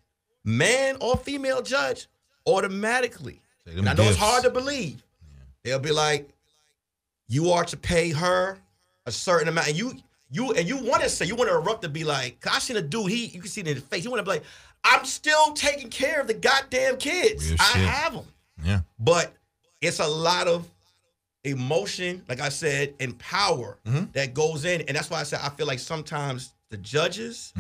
man or female judge, automatically, and I know it's hard to believe, they'll be like, you are to pay her a certain amount. And you want to say, you want to erupt to be like, 'cause I seen a dude, you can see it in his face, you want to be like, I'm still taking care of the goddamn kids. I have them. Yeah. But it's a lot of emotion, like I said, and power that goes in. And that's why I said I feel like sometimes the judges,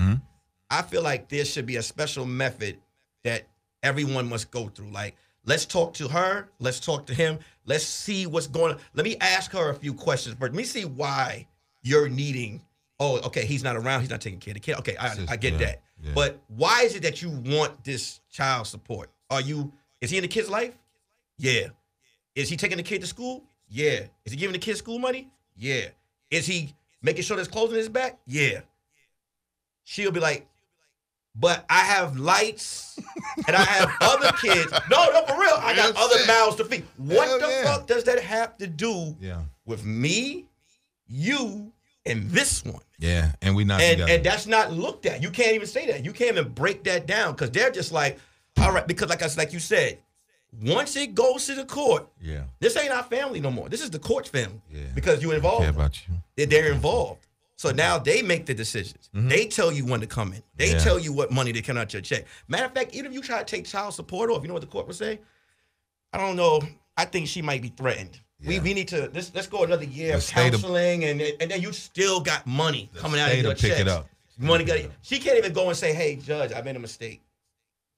I feel like there should be a special method that everyone must go through. Like, let's talk to her. Let's talk to him. Let's see what's going on. Let me ask her a few questions, but let me see why you're needing, okay, he's not around. He's not taking care of the kid. Okay, I get that. Yeah. But why is it that you want this child support? Is he in the kid's life? Yeah. Is he taking the kid to school? Yeah. Is he giving the kid school money? Yeah. Is he making sure there's clothes in his back? Yeah. She'll be like, but I have lights and I have other kids. No, for real. I got other mouths to feed. What the fuck does that have to do with me, you, and this one? Yeah, and we not together. And that's not looked at. You can't even say that. You can't even break that down because they're just like, all right, because like you said, once it goes to the court, this ain't our family no more. This is the court's family because you're involved. Care about you. They're involved. So now they make the decisions. They tell you when to come in. They tell you what money to come out your check. Matter of fact, even if you try to take child support off, you know what the court would say? I don't know. I think she might be threatened. Yeah. We need to let's go another year of counseling, and then you still got money coming out of your checks. Pick it up. Money got. She can't even go and say, "Hey, judge, I made a mistake.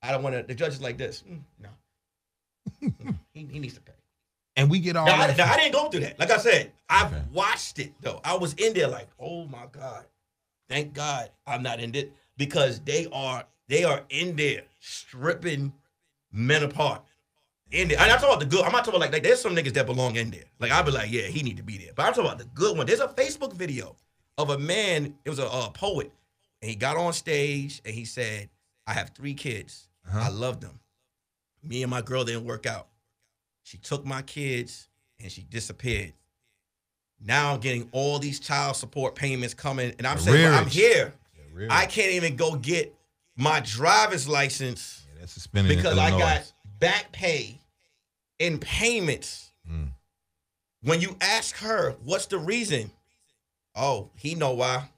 I don't want to." The judge is like this. No, he needs to pay. And we get all. I didn't go through that. Like I said, I've watched it though. I was in there like, oh my God, thank God I'm not in it because they are in there stripping men apart. In there. And I'm talking about the good. I'm not talking about like there's some niggas that belong in there. Like I'll be like, yeah, he need to be there. But I'm talking about the good one. There's a Facebook video of a man. It was a poet, and he got on stage and he said, "I have 3 kids. I love them. Me and my girl didn't work out. She took my kids and she disappeared. Now I'm getting all these child support payments coming, and I'm saying, well, I'm here. I can't even go get my driver's license because I got back pay in payments." When you ask her, what's the reason? Oh, he know why.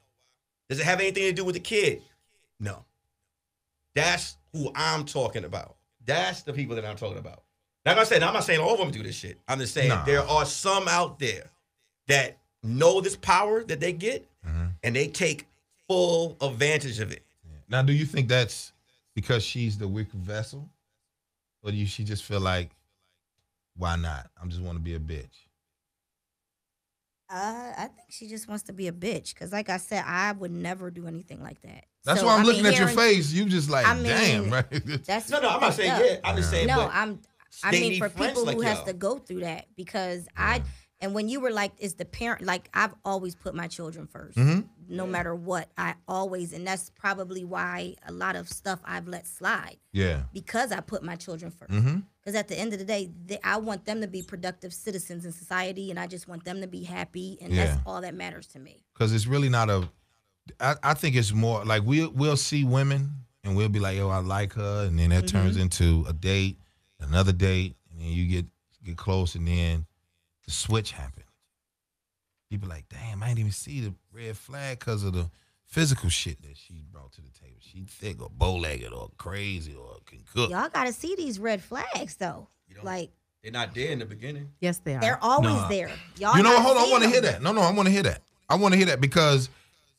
Does it have anything to do with the kid? No. That's who I'm talking about. That's the people that I'm talking about. Like I said, I'm not saying all of them do this shit. I'm just saying there are some out there that know this power that they get, and they take full advantage of it. Now, do you think that's because she's the weaker vessel? Or do she just feel like, why not? I just want to be a bitch. I think she just wants to be a bitch. Because like I said, I would never do anything like that. That's why I'm looking at your face. You just like, damn, right? That's no, I'm not saying yeah. I'm just saying. No, I mean for people who has to go through that, because I And when you were like, is the parent, like I've always put my children first, no matter what. I always, and that's probably why a lot of stuff I've let slide. Yeah. Because I put my children first. Because at the end of the day, I want them to be productive citizens in society, and I just want them to be happy, and that's all that matters to me. Because it's really not I think it's more like we'll see women and we'll be like, yo, I like her, and then that turns into a date, another date, and then you get close, and then the switch happens. You be like, damn, I didn't even see the red flag because of the physical shit that she brought to the table. She thick or bow-legged or crazy or can cook. Y'all got to see these red flags, though. Like, they're not there in the beginning. Yes, they are. They're always there. Y'all you know, gotta hold on, I see want to them. hear that. No, I want to hear that. I want to hear that because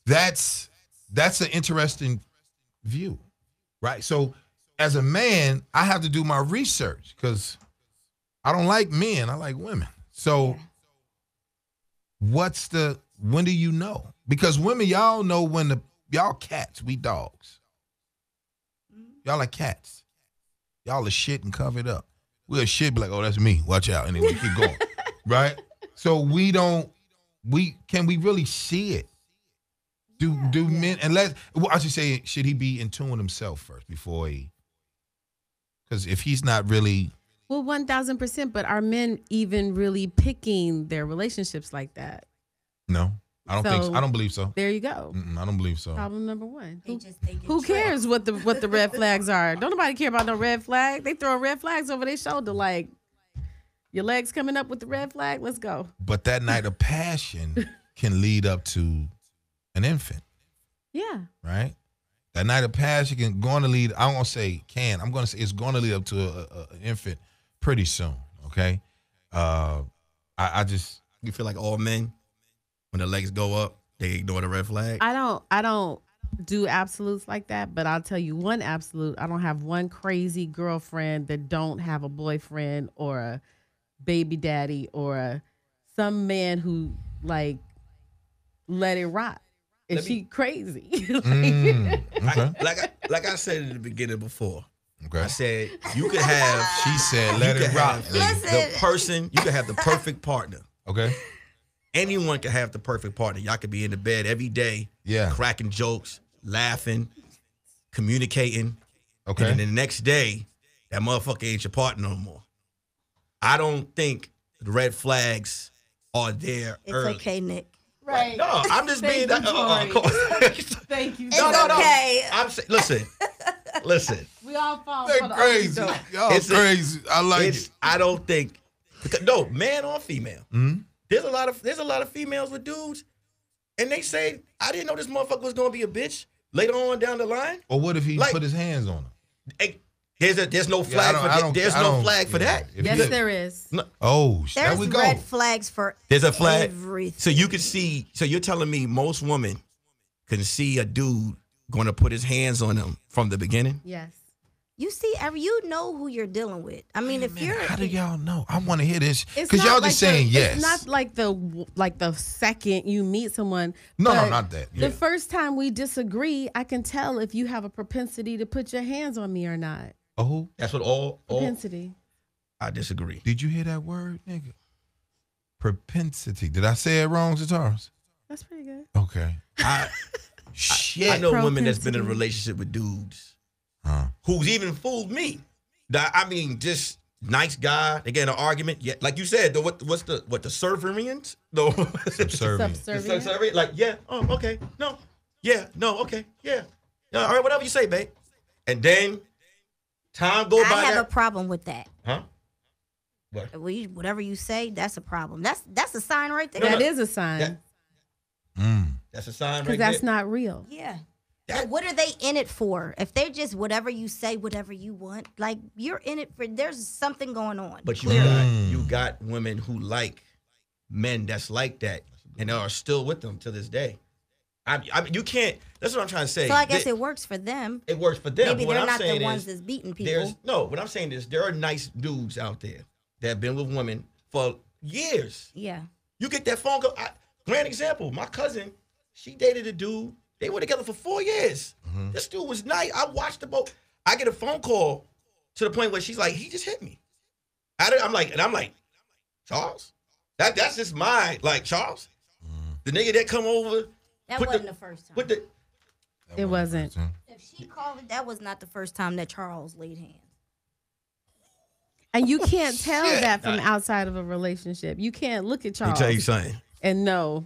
that's an interesting view, right? So as a man, I have to do my research because I don't like men. I like women. So when do you know? Because women, y'all know when y'all cats, we dogs. Y'all are cats. Y'all are shit and covered up. We'll shit be like, oh, that's me. Watch out. And then we keep going. Right? So can we really see it? Do men, unless, I should say, should he be in tune with himself first before because if he's not really. Well, 1,000%, but are men even really picking their relationships like that? No, I don't think so. I don't believe so. There you go. I don't believe so. Problem number one. They Who cares what the red flags are? Don't nobody care about no red flag. They throw red flags over their shoulder like, your legs coming up with the red flag? Let's go. But that night of passion can lead up to an infant. Yeah. Right? That night of passion can going to lead, I don't want to say can, I'm going to say it's going to lead up to an infant pretty soon, okay? I just. You feel like all men, when the legs go up, they ignore the red flag? I don't do absolutes like that, but I'll tell you one absolute. I don't have one crazy girlfriend that don't have a boyfriend or a baby daddy or some man who like let it rock. Is she crazy? Okay. Like I said in the beginning before. Okay. I said you could have. She said, "Let it rock." The person you could have the perfect partner. Okay. Anyone can have the perfect partner. Y'all could be in the bed every day, cracking jokes, laughing, communicating. Okay. And then the next day, that motherfucker ain't your partner no more. I don't think the red flags are there It's early. okay, Nick. Right. No, I'm just being. Thank you. No. Okay. I'm saying, listen. We all fall They're for the crazy. okey-doke. Y'all crazy. I like it. I don't think. No, man or female. There's a lot of females with dudes, and they say, I didn't know this motherfucker was gonna be a bitch later on down the line. Or what if he put his hands on her? Hey, there's no flag for that. There's no flag for that. Yes, there is. No. Oh, there There's we go. red flags for There's a flag. everything. So you can see. So you're telling me most women can see a dude going to put his hands on them from the beginning? Yes. You see, you know who you're dealing with. I mean, if you're. How do y'all know? I want to hear this It's because not y'all like just saying yes. It's not like the second you meet someone. No, but not that. Yeah. The first time we disagree, I can tell if you have a propensity to put your hands on me or not. Oh, That's what all. Propensity. I disagree. did you hear that word, nigga? Propensity. Did I say it wrong, Zataris? That's pretty good. Okay. Shit. I know women that's been in a Propensity. relationship with dudes who's even fooled me. I mean, just nice guy. They get in an argument. Yeah, like you said, what's the subservient? No, Subservient. subservient. Like, yeah, oh, okay, no, yeah, no, okay, yeah, all right, whatever you say, babe. And then time go by. I have a problem with that. Huh? What? Whatever you say, that's a problem. That's a sign right there. That is a sign That's a sign because right that's there. not real. Yeah. Like, what are they in it for? If they're just whatever you say, whatever you want, like you're in it for. There's something going on. But you got women who like men that's like that and are still with them to this day. I mean, you can't. That's what I'm trying to say. So I guess it works for them. It works for them. Maybe but what they're I'm not saying the ones is, that's beating people. what I'm saying is there are nice dudes out there that have been with women for years. Yeah. You get that phone call. Grand example. My cousin, she dated a dude. They were together for 4 years. This dude was nice. I watched the boat. I get a phone call to the point where she's like, he just hit me. I'm like, Charles? That's just my like Charles. The nigga that come over. That wasn't the first time. It wasn't. If she called it, that was not the first time that Charles laid hands. And you can't tell that from outside of a relationship. You can't look at Charles. Let me tell you something. And know.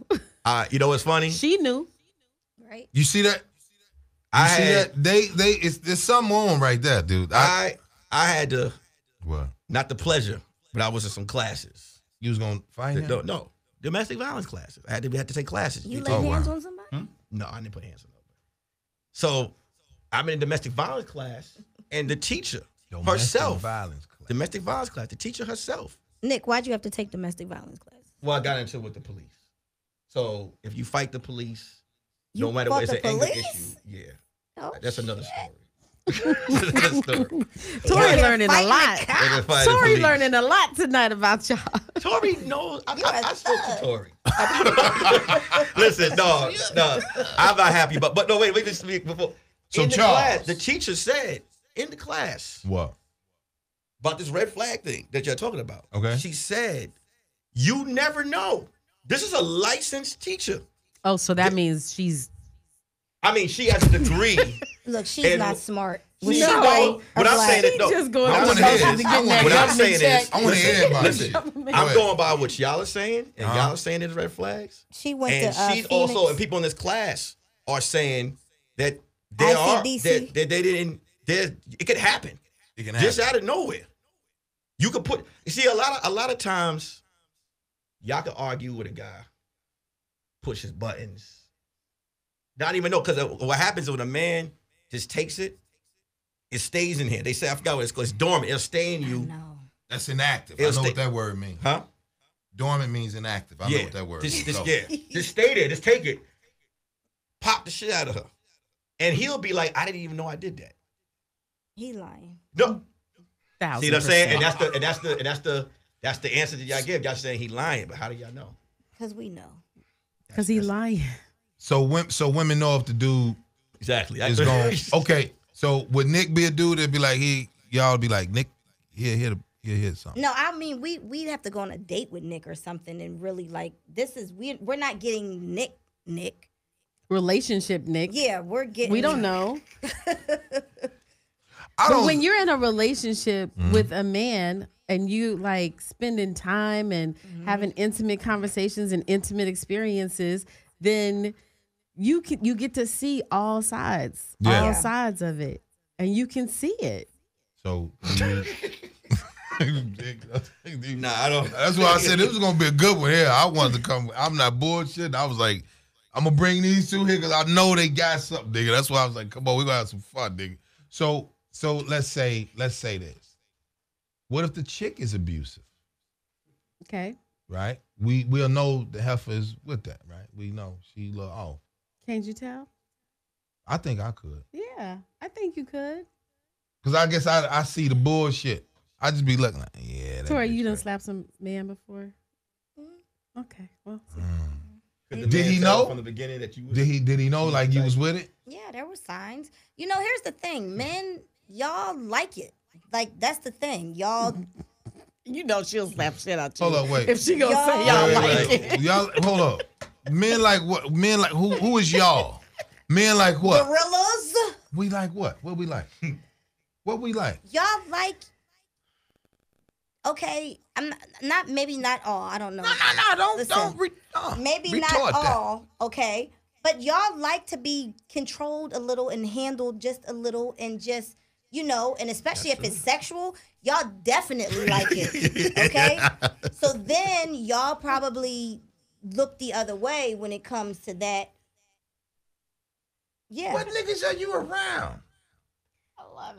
You know what's funny? She knew. Right. You see that? There's something on right there, dude. I had to what? Not the pleasure, but I was in some classes. You was gonna fight him? No, domestic violence classes. I had to take classes. You laid hands on somebody? No, I didn't put hands on nobody. So I'm in a domestic violence class, and the teacher herself, domestic violence class, the teacher herself. Nick, why'd you have to take domestic violence class? Well, I got into it with the police. So if you fight the police, You no matter fought what, it's the an anger police? issue. Yeah, Oh, that's another story. Tori learning a lot. Tori Tori learning a lot tonight about y'all. Tori knows. I spoke to Tori. Listen, no, I'm not happy. But no, wait, just before. So in the Charles, class, the teacher said in the class what about this red flag thing that you're talking about. Okay, she said, "You never know." This is a licensed teacher. Oh, so that means she's. I mean, she has a degree. Look, she's not smart. But I'm saying it though. Just going I want to hear. What I'm saying is, I want to hear everybody. Listen, I'm going by what y'all are saying, and y'all are saying there's red flags. She went and to she's Phoenix. also, and people in this class are saying that that they didn't. It could happen. It can just happen. out of nowhere. You could put. You see, a lot of times, y'all can argue with a guy, push his buttons, not even know, because what happens when a man just takes it. It stays in here. They say, I forgot what it's called. It's dormant. It'll stay in you. That's inactive. I know what that word means. Huh? Dormant means inactive. I know what that word means. Just stay there. Just take it. Pop the shit out of her. And he'll be like, I didn't even know I did that. He lying. No. 1000%. See what I'm saying? That's the answer that y'all give. Y'all saying he lying, but how do y'all know? Because we know. Because he lying. So women know if the dude exactly is going. Okay. So would Nick be a dude that'd be like y'all be like, Nick, here something? No, I mean we'd have to go on a date with Nick or something and really like we're not getting Nick. Relationship Nick. Yeah, we're getting. We don't know. But when you're in a relationship with a man and you like spending time and having intimate conversations and intimate experiences, then you get to see all sides of it, and you can see it. So, nah, I don't. That's why I said it was gonna be a good one here. I wanted to come. I'm not bullshit. I was like, I'm gonna bring these two here because I know they got something, nigga. That's why I was like, come on, we gonna have some fun, nigga. So let's say this. What if the chick is abusive? Okay. Right. We'll know the heifer is with that, right? We know she look off. Can't you tell? I think I could. Yeah, I think you could. Cause I guess I see the bullshit. I just be looking like, yeah. Tori, you done slapped some man before? Okay, well. Did he know from the beginning that you? Did he know like you was with it? Yeah, there were signs. You know, here's the thing, men, y'all like it. Like that's the thing, y'all. You know she'll slap shit out you. Hold up, wait. If she gonna say y'all like it. Y'all, hold up. Men like what? Men like who is y'all? Men like what? Gorillas. We like what? What we like? What we like? Y'all like. Okay, I'm not. Maybe not all. I don't know. No. Listen, maybe not all. Okay, but y'all like to be controlled a little and handled just a little, and just and especially if it's sexual, y'all definitely like it. Okay, so then y'all probably look the other way when it comes to that. Yeah. What niggas are you around?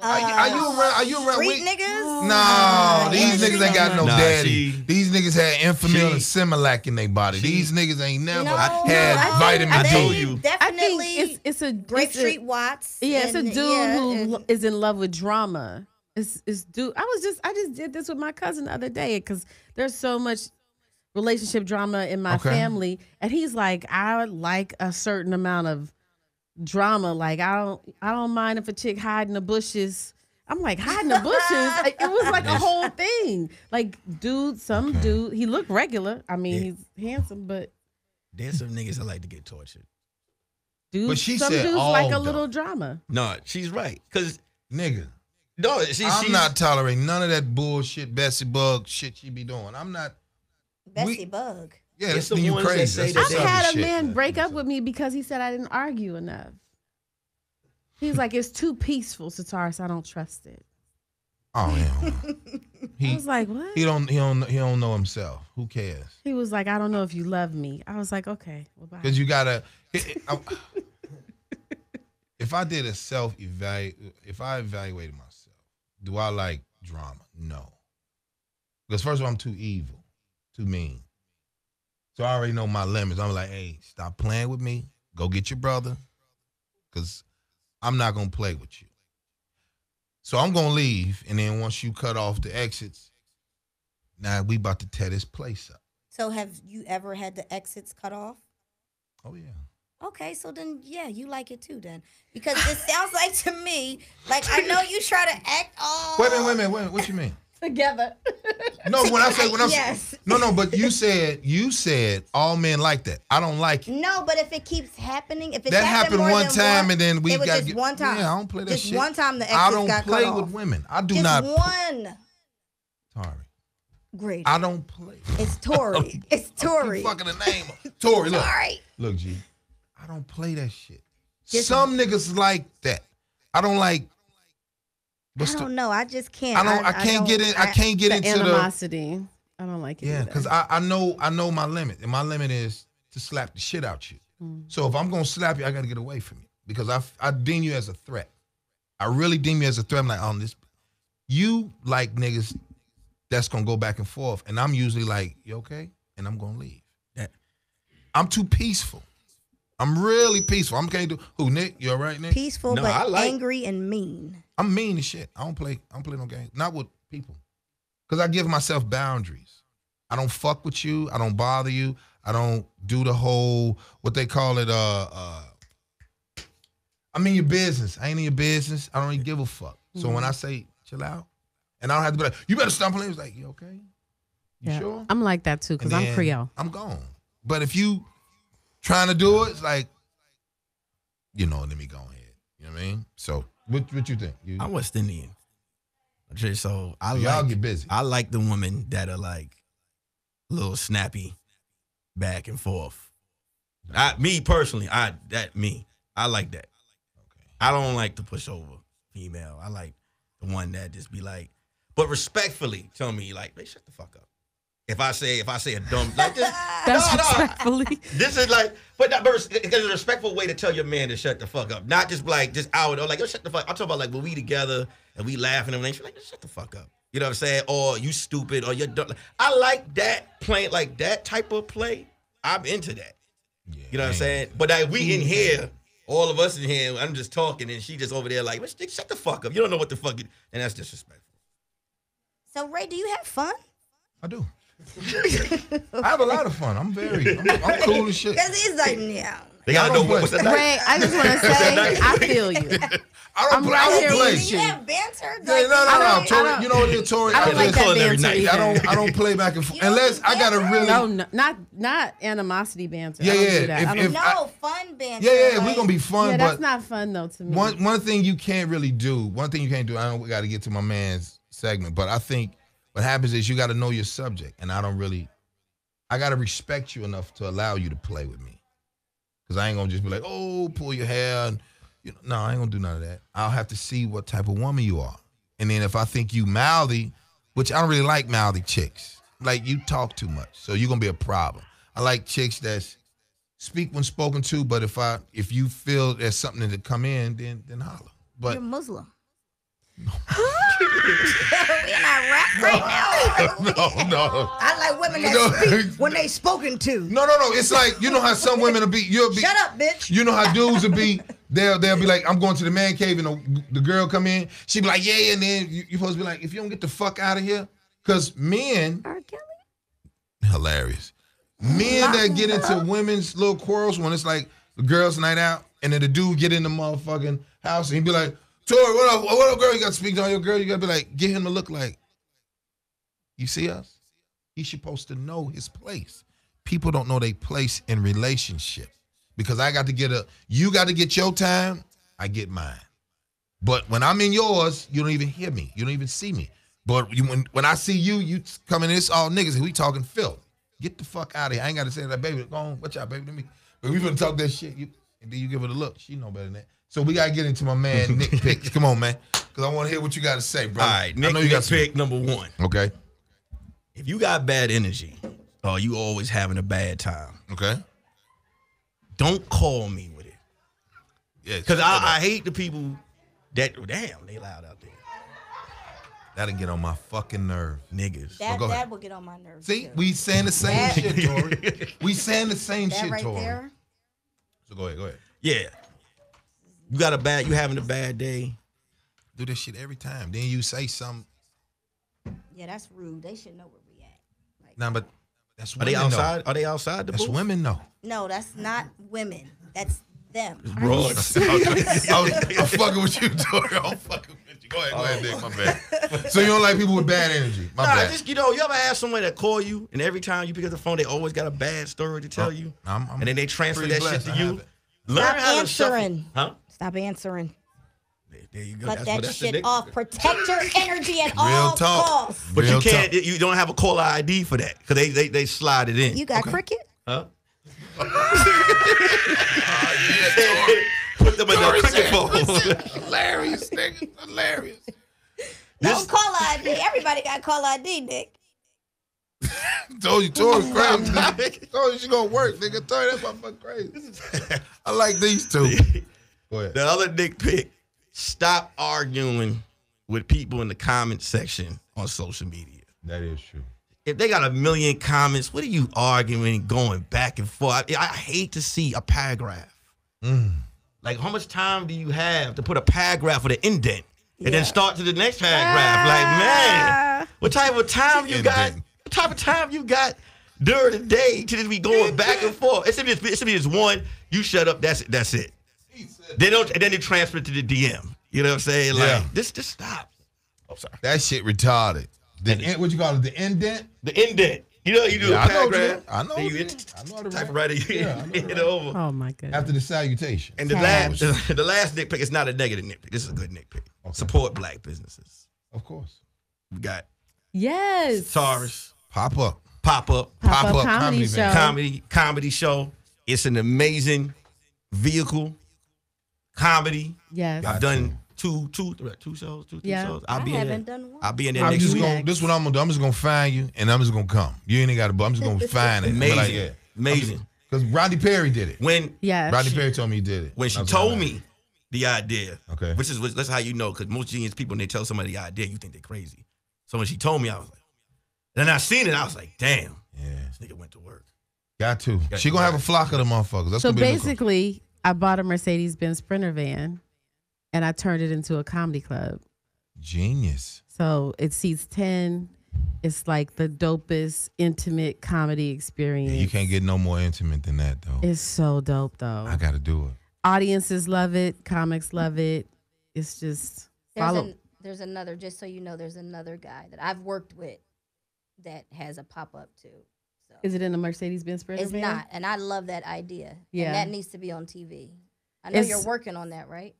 Are you around? Street niggas? No, these niggas ain't got no daddy. She, these niggas had Enfamil and Similac in their body. These niggas ain't never had vitamin D. Definitely, it's a Grape Street Watts. Yeah, it's a dude who is in love with drama. It's dude. I just did this with my cousin the other day because there's so much relationship drama in my family, and he's like, I like a certain amount of drama. Like I don't mind if a chick hide in the bushes. I'm like hiding the bushes. Like, it was like a whole thing. Like dude, he looked regular. I mean, he's handsome, but there's some niggas that like to get tortured. Dude, But she some said dudes all, like a though. little drama. No, she's right. Cause Nigga. no, I'm not tolerating none of that bullshit Bessie Bug shit she be doing. I'm not. Bessie Bug. Yeah, It's that's the you ones that crazy. say That's that I've some had a shit. man break up with me because he said I didn't argue enough. He's like, it's too peaceful, Sataris. I don't trust it. Oh yeah. I was like, what? He don't know himself. Who cares? He was like, I don't know if you love me. I was like, okay, well, bye. Because you gotta. If I did a if I evaluated myself, do I like drama? No. Because first of all, I'm too evil, too mean. So I already know my limits. I'm like, hey, stop playing with me. Go get your brother. Because I'm not going to play with you. So I'm going to leave. And then once you cut off the exits, now we about to tear this place up. So have you ever had the exits cut off? Oh, yeah. Okay, so then, yeah, you like it too then. Because it sounds like to me, like I know you try to act all... Wait a minute. What you mean? Together. No, when I'm yes. No, but you said all men like that. I don't like it. No, but if it keeps happening, if it That happened more one than time, one, and then we it was got just one time. Yeah, I don't play that just shit. Just one time the exits I don't got play cut with off. women. I do just not. one. Sorry. Grady. I don't play. It's Tori. It's Tori. Fucking the name. Tori, look. Sorry. Look, G. I don't play that shit. Just Some niggas like that. I don't like. I don't know. I just can't. I can't get in. I can't get The into animosity. I don't like it. Yeah, because I know my limit, and my limit is to slap the shit out you. So if I'm gonna slap you, I gotta get away from you because I deem you as a threat. I really deem you as a threat. I'm like, on this, you like niggas that's gonna go back and forth, and I'm usually like, you okay? And I'm gonna leave. I'm too peaceful. I'm really peaceful. I'm can't do. Who, Nick? You all right, Nick? Peaceful, but angry and mean. I'm mean as shit. I don't play no games. Not with people. Because I give myself boundaries. I don't fuck with you. I don't bother you. I don't do the whole, what they call it, I'm in your business. I ain't in your business. I don't even give a fuck. So when I say, chill out, and I don't have to be like, you better stop playing. It's like, you okay? You sure? I'm like that too, because I'm Creole. I'm gone. But if you trying to do it, it's like, let me go ahead. You know what I mean? So what you think? I'm West Indian. So y'all get busy. I like the women that are like a little snappy, back and forth. Me personally, I like that. Okay. I don't like to push over female. I like the one that just be like, but respectfully tell me like, hey, shut the fuck up. If I say a dumb like this, respectfully. This is like, but it's a respectful way to tell your man to shut the fuck up, not just like just out or like, yo, shut the fuck. I'm talking about like when we together and we laughing and everything. She's like, shut the fuck up. You know what I'm saying? Or you stupid or you're dumb. I like that playing like that type of play. I'm into that. Yeah, you know what I'm saying? But like, we in here, all of us in here, I'm just talking and she just over there like, shut the fuck up. You don't know what the fuck, and that's disrespectful. So Ray, do you have fun? I do. I have a lot of fun. I'm cool as shit. Because he's like, yeah. They gotta know what's the night. Ray, I just want to say, I feel you. I'm right here play. with you. have banter? Yeah, no. Tori, you know what it is, Tori? I don't like that banter either. I don't play back and forth unless I gotta really. No, not animosity banter. Yeah. Fun banter. Yeah, we're gonna be fun. Yeah, but that's not fun though to me. One thing you can't really do. One thing you can't do. I know we got to get to my man's segment, but I think what happens is you got to know your subject, and I got to respect you enough to allow you to play with me. Because I ain't going to just be like, oh, pull your hair. And, no, I ain't going to do none of that. I'll have to see what type of woman you are. And then if I think you mouthy, which I don't really like mouthy chicks. Like, you talk too much, so you're going to be a problem. I like chicks that speak when spoken to, but if you feel there's something to come in, then holler. But you're Muslim. No. We're not rap right now. No. I like women that speak when they spoken to. No. It's like, you know how some women will be. Shut up, bitch. You know how dudes will be. They'll be like, I'm going to the man cave, and the girl come in. She be like, yeah, and then you supposed to be like, if you don't get the fuck out of here, because men. R. Kelly. Hilarious. Men that get into women's little quarrels when it's like the girls' night out, and then the dude get in the motherfucking house, and he be like, Tori, what up, girl? You got to speak on your girl. You got to be like, get him to look like, you see us? He's supposed to know his place. People don't know their place in relationship because you got to get your time, I get mine. But when I'm in yours, you don't even hear me. You don't even see me. But when I see you coming in, it's all niggas. We talking filth. Get the fuck out of here. I ain't got to say that, baby. Go on. Watch out, baby. But we finna talk that shit. And then you give her the look. She know better than that. So we got to get into my man, Nick Picks. Come on, man. Because I want to hear what you got to say, bro. All right, Nick Pick number one. Okay. If you got bad energy or you always having a bad time, okay, don't call me with it. Yeah, because I hate the people that, damn, they loud out there. That'll get on my fucking nerve. Niggas. That will get on my nerves. See, too. we saying the same shit, Tori. We saying the same that shit, right Tori. there? So go ahead. Yeah. You having a bad day. Do this shit every time. Then you say something. Yeah, that's rude. They should know where we at. Like, nah, but that's Are women. they outside? Though. Are they outside the That's booth? women, though. no, that's not women. That's them. Broads. I'm fucking with you, Tori. I'm fucking with you. Go ahead, Nick. My bad. So you don't like people with bad energy? My bad. Just you ever have someone that call you and every time you pick up the phone, they always got a bad story to tell you, and then they transfer that shit to you. Learn Stop how answering. to shuffle. Stop answering. There you go. Cut That's that the shit Nick. off. Protect your energy at Real all talk. costs. But Real you can't. talk. You don't have a caller ID for that because they slide it in. You got cricket? Huh? Put them in the cricket phone. Hilarious, nigga. Hilarious. Don't call ID. Everybody got call ID, Nick. Told you, Tori's crazy. Told you she gonna work, nigga. Tori, that's motherfucking crazy. I like these two. Go ahead. The other Nick pick: stop arguing with people in the comment section on social media. That is true. If they got a million comments, what are you arguing, going back and forth? I hate to see a paragraph. Like, how much time do you have to put a paragraph with an indent and then start to the next paragraph? Like, man, what type of time you got? What type of time you got during the day to just be going back and forth? It should be just one. You shut up. That's it. They don't, and then they transfer it to the DM. You know what I'm saying? Like, just stop. Oh, sorry. That shit retarded. What you call it? The indent? The indent. You know, you do a paragraph. I know. Then you typewriter. Hit over. Oh my goodness. After the salutation. And the last Nick pick is not a negative Nick pick. This is a good Nick pick. Okay. Support black businesses. Of course. We got Taurus. Pop up Comedy show. Comedy show. It's an amazing vehicle. Comedy. Yes. I've done two shows. I'll be haven't done one. I'll be in there I'm next just week. gonna. This is what I'm gonna do. I'm just gonna find you, and I'm just gonna come. You ain't got to. I'm just gonna find it. Amazing. Amazing. Because Rodney Perry did it. Rodney Perry told me he did it. When she told me the idea, okay, that's how you know. Because most genius people, when they tell somebody the idea, you think they're crazy. So when she told me, I was like, then I seen it. I was like, damn. Yeah. This nigga went to work. Got to. She gonna have a flock of them motherfuckers. That's so gonna be basically, I bought a Mercedes-Benz Sprinter van, and I turned it into a comedy club. Genius. So it seats 10. It's like the dopest, intimate comedy experience. Yeah, you can't get no more intimate than that, though. It's so dope, though. I got to do it. Audiences love it. Comics love it. It's just There's another, just so you know, there's another guy that I've worked with that has a pop-up, too. So. Is it in the Mercedes-Benz Sprinter It's van? not, and I love that idea. Yeah. And that needs to be on TV. I know you're working on that, right?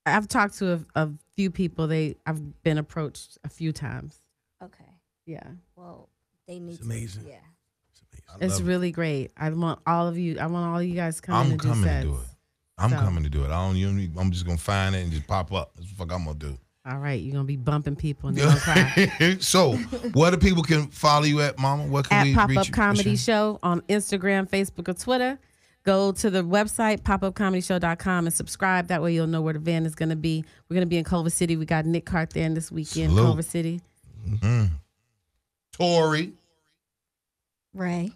I've talked to a few people. I've been approached a few times. Okay. Yeah. Well, they need. It's amazing. Yeah. It's really great. I want all of you. I want all of you guys coming. I'm coming to do it. I'm coming to do it. I'm just gonna find it and just pop up. That's what the fuck I'm gonna do. All right, you're gonna be bumping people and they're gonna cry. So, where do people can follow you at, Mama? What can we Pop reach Up you? Comedy Show on Instagram, Facebook, or Twitter. Go to the website, popupcomedyshow.com, and subscribe. That way you'll know where the van is going to be. We're going to be in Culver City. We got Nick Cart there this weekend, Salute. Culver City. Mm-hmm. Tori. Ray.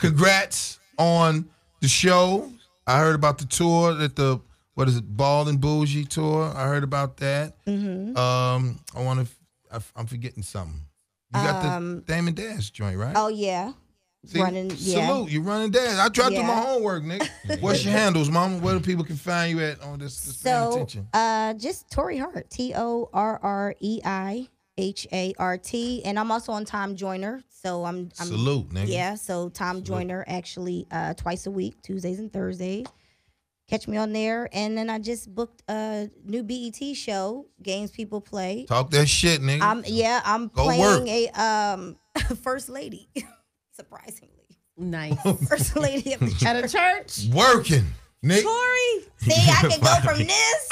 Congrats on the show. I heard about the tour that Ball and Bougie tour. I heard about that. I'm forgetting something. You got the Damon Dash joint, right? Oh, yeah. See, running. Yeah. Salute, you running dance. I tried to do my Yeah. homework, Nick. What's your handles, mama? Where do people can find you at on this paying So, attention? just Tori Hart, TorreiHart, and I'm also on Time Joiner. So I'm Salute, nigga. Yeah, so Tom Joyner actually twice a week, Tuesdays and Thursdays. Catch me on there. And then I just booked a new BET show, Games People Play. Talk that shit, nigga. I'm Go playing work. a first lady, surprisingly. Nice. First lady of the church. At a church? Working, Nick. Tori. See, I can go from this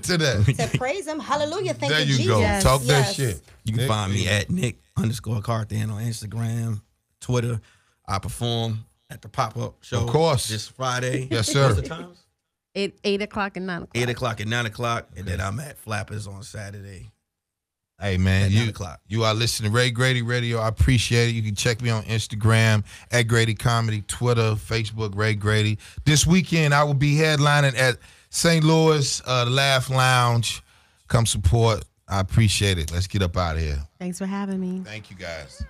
to that. to praise him. Hallelujah. Thank There you, you Jesus. go. Yes. Talk that Yes. shit. You can Nick, find me at Nick_Carthan on Instagram, Twitter. I perform at the pop-up show. Of course. This Friday. Yes, sir. What's the times? 8 o'clock and 9 o'clock. 8 o'clock and 9 o'clock. And then I'm at Flappers on Saturday. Hey, man, At 9 you, o'clock. you are listening to Ray Grady Radio. I appreciate it. You can check me on Instagram, at Grady Comedy, Twitter, Facebook, Ray Grady. This weekend, I will be headlining at St. Louis, the Laugh Lounge. Come support. I appreciate it. Let's get up out of here. Thanks for having me. Thank you, guys.